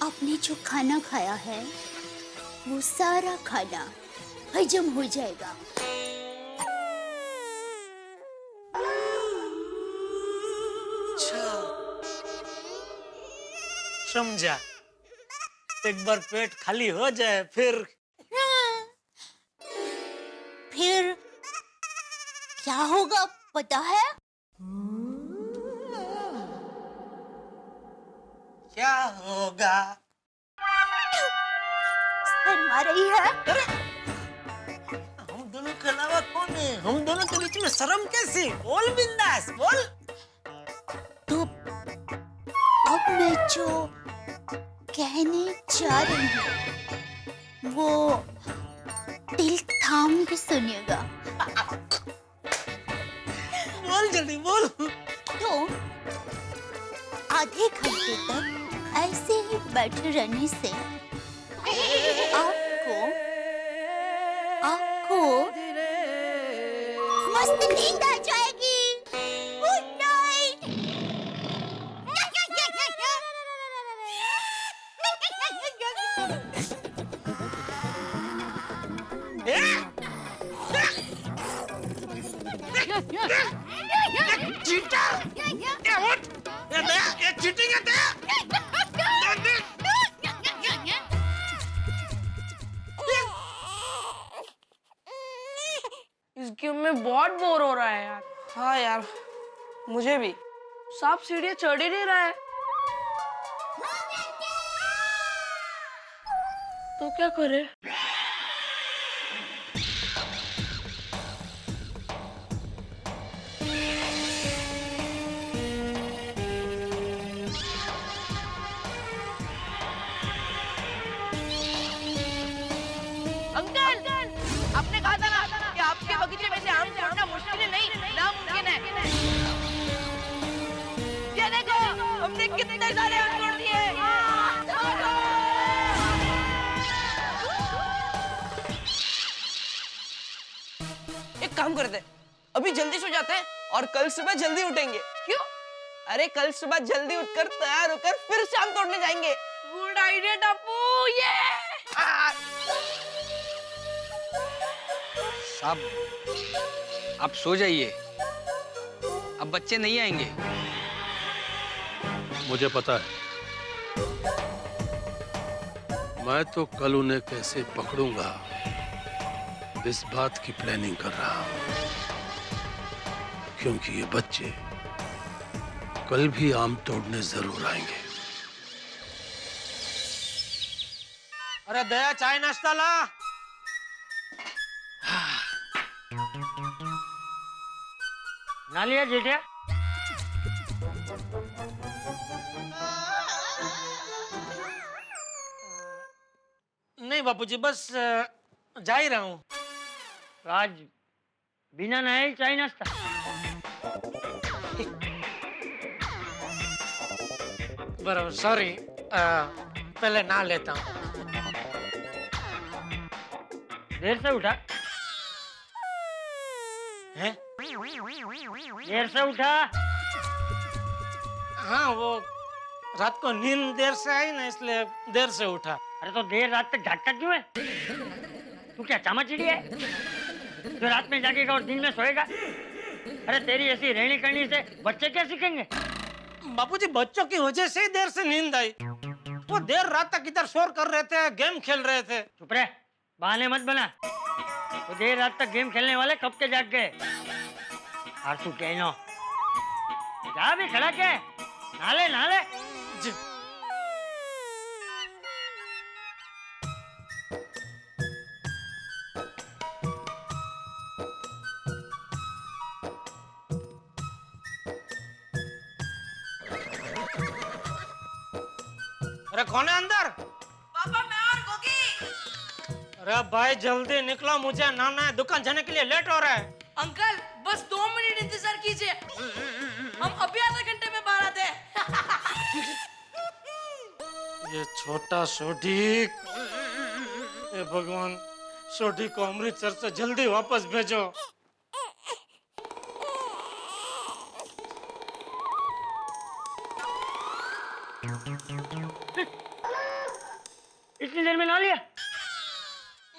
आपने जो खाना खाया है वो सारा खाना हजम हो जाएगा। अच्छा समझा। एक बार पेट खाली हो जाए फिर क्या होगा पता है? क्या होगा? शर्मा रही है? हम दोनों के अलावा कौन है? हम दोनों के बीच में शर्म कैसी? बोल बिंदास बोल। तो अब मैं जो कहने जा रही हूँ वो दिल थाम के सुनिएगा। बोल जल्दी बोल। तो आधे घंटे तक ऐसे ही बैठे रहने से आपको मस्त नींद आ जाएगी। Good night. इस गेम में बहुत बोर हो रहा है यार। हाँ यार मुझे भी। सांप सीढ़ियाँ चढ़ ही नहीं रहा है। तो क्या करे? आपने कहा था ना कि आपके बगीचे में से आम तोड़ना मुश्किल नहीं, नामुमकिन है। ये देखो, हमने कितने सारे आम तोड़ दिए। एक काम करते हैं, अभी जल्दी सो जाते हैं और कल सुबह जल्दी उठेंगे। अरे कल सुबह जल्दी उठकर तैयार होकर फिर शाम तोड़ने जाएंगे। गुड आइडिया टप्पू, ये साहब आप सो जाइए, अब बच्चे नहीं आएंगे। मुझे पता है, मैं तो कल उन्हें कैसे पकड़ूंगा इस बात की प्लानिंग कर रहा हूं, क्योंकि ये बच्चे कल भी आम तोड़ने जरूर आएंगे। अरे दया, चाय नाश्ता ला। ना लिया जेठिया? नहीं बापूजी, बस जा ही रहा हूँ। तो आज बिना नहाए ही चाय नाश्ता? बराबर, सॉरी, पहले नहा लेता हूँ। देर से उठा? हैं? देर से उठा? हाँ, वो रात को नींद देर से आई ना, इसलिए देर से उठा। अरे तो देर रात तक जागता क्यों है? तू क्या चामाचिड़ी है जो रात में जागेगा और दिन में सोएगा? अरे तेरी ऐसी रहनी करनी से बच्चे क्या सीखेंगे? बापूजी, बच्चों की वजह से ही देर से नींद आई। वो देर रात तक इधर शोर कर रहे थे, गेम खेल रहे थे। चुप रहे, बहाने मत बना। तो देर रात तक गेम खेलने वाले कब के जाग गए? आरसू कहनो जा भी खड़ा क्या है? नाले नाले जी। अरे कौन है अंदर? पापा, मैं और गोगी। अरे भाई जल्दी निकलो, मुझे नहाना है, दुकान जाने के लिए लेट हो रहा है। अंकल बस 2 मिनट इंतजार कीजिए, हम अभी आधे घंटे में बाहर आते हैं। ये छोटा सोढ़ी, हे भगवान, सोढ़ी को अमृतसर से जल्दी वापस भेजो। इतनी देर में नहा लिया?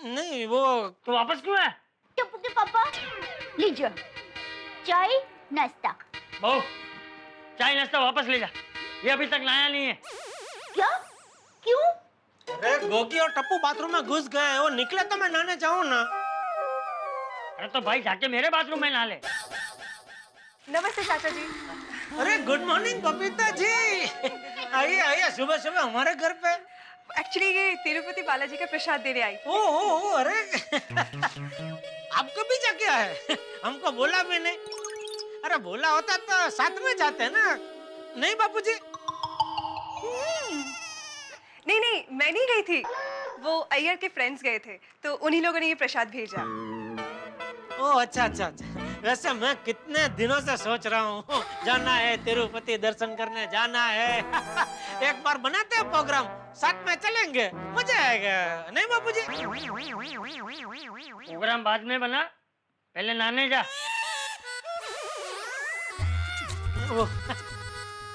नहीं, वो तो वापस क्यों है? टप्पू के पापा, लीजिए चाय नाश्ता। बहू, चाय नाश्ता वापस ले जा, ये अभी तक नहाया नहीं है। क्या? क्यों? अरे गोगी और टप्पू बाथरूम में घुस गए, वो निकले तो मैं नहाने जाऊं ना। अरे तो भाई जाके मेरे बाथरूम में नहा ले। नमस्ते चाचा जी। अरे गुड मॉर्निंग बबीता जी, आइए आइए, सुबह सुबह हमारे घर पे। एक्चुअली ये तिरुपति बालाजी का प्रसाद देने आई। ओ, अरे आपको भी जा क्या है? हमको बोला भी नहीं। अरे बोला होता तो साथ में जाते ना, नहीं बापूजी? नहीं नहीं, मैं नहीं गई थी, वो अय्यर के फ्रेंड्स गए थे, तो उन्हीं लोगों ने ये प्रसाद भेजा। ओ अच्छा अच्छा अच्छा। वैसे मैं कितने दिनों से सोच रहा हूँ, जाना है तिरुपति, दर्शन करने जाना है। एक बार बनाते हैं प्रोग्राम, साथ में चलेंगे, मजा आएगा, नहीं बापूजी? प्रोग्राम बाद में बना, पहले नहाने जा।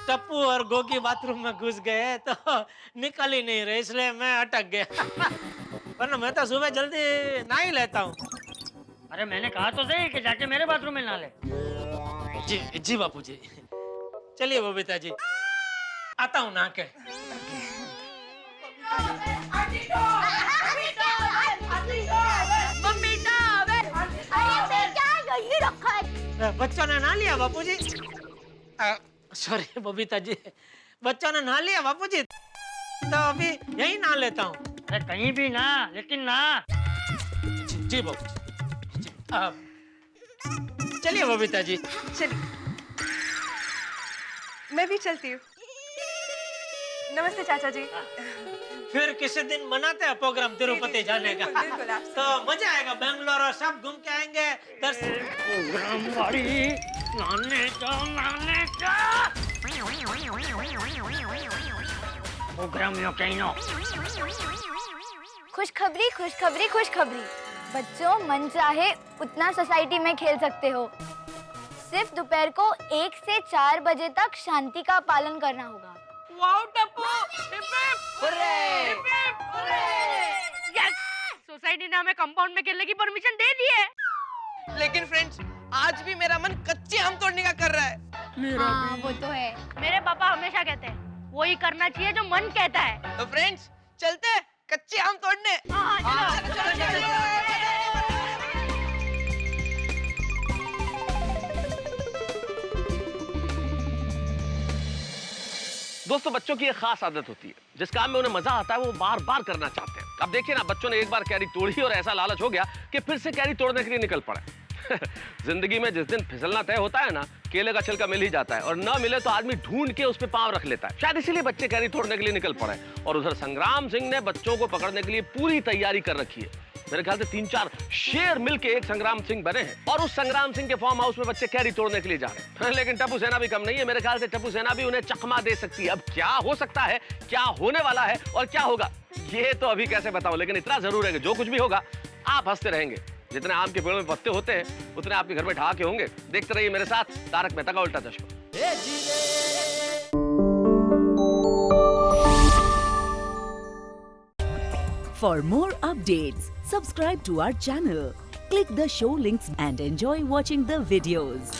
टप्पू और गोगी बाथरूम में घुस गए तो निकल ही नहीं रहे, इसलिए मैं अटक गया। वरना मैं तो सुबह जल्दी नहा ही लेता हूँ। अरे मैंने कहा तो सही कि जाके मेरे बाथरूम में नहा ले। जी जी बापूजी। चलिए बबीता जी, आता हूँ नहा के। बच्चों ने नहा लिया बापूजी? सॉरी बबीता जी, बच्चों ने नहा लिया बापूजी? तो अभी यही नहा लेता हूँ। अरे कहीं भी ना, लेकिन ना। जी बापूजी। चलिए बबीता जी। चलिए, मैं भी चलती हूँ। नमस्ते चाचा जी। फिर किसी दिन बनाते हैं प्रोग्राम तिरुपति जाने का, तो मजा आएगा। बेंगलोर और सब घूम के आएंगे। प्रोग्राम वाली नहाने का प्रोग्राम यो कहनो। खुशखबरी खुशखबरी खुशखबरी, बच्चों मन चाहे उतना सोसाइटी में खेल सकते हो। सिर्फ दोपहर को 1 से 4 बजे तक शांति का पालन करना होगा। वाओ टप्पू, यस, सोसाइटी ने हमें कंपाउंड में खेलने की परमिशन दे दी है। लेकिन फ्रेंड्स, आज भी मेरा मन कच्चे आम तोड़ने का कर रहा है। हाँ, वो तो है। मेरे पापा हमेशा कहते हैं वही करना चाहिए जो मन कहता है। तो फ्रेंड्स, चलते हैं कच्चे आम तोड़ने। दोस्तों, बच्चों की एक खास आदत होती है, जिस काम में उन्हें मजा आता है वो बार बार करना चाहते हैं। अब देखिए ना, बच्चों ने एक बार कैरी तोड़ी और ऐसा लालच हो गया कि फिर से कैरी तोड़ने के लिए निकल पड़े। जिंदगी में जिस दिन फिसलना तय होता है ना, केले का छिलका मिल ही जाता है, और न मिले तो आदमी ढूंढ के उस पे पांव रख लेता है। शायद इसीलिए बच्चे कैरी तोड़ने के लिए निकल पड़े। और उधर संग्राम सिंह ने बच्चों को पकड़ने के लिए पूरी तैयारी कर रखी है। मेरे ख्याल से 3-4 शेर मिलके एक संग्राम सिंह बने हैं, और उस संग्राम सिंह के फार्म हाउस में बच्चे कैरी तोड़ने के लिए जा रहे हैं। लेकिन टप्पू सेना भी कम नहीं है। मेरे ख्याल से टप्पू सेना भी उन्हें चकमा दे सकती है। अब क्या हो सकता है, क्या होने वाला है और क्या होगा, ये तो अभी कैसे बताऊं। लेकिन इतना जरूर है कि जो कुछ भी होगा आप हंसते रहेंगे। जितने आम के पेड़ों में पत्ते होते हैं उतने आपके घर में ठहाके होंगे। देखते रहिए मेरे साथ तारक मेहता का उल्टा चश्मा। For more updates, subscribe to our channel, click the show links and enjoy watching the videos.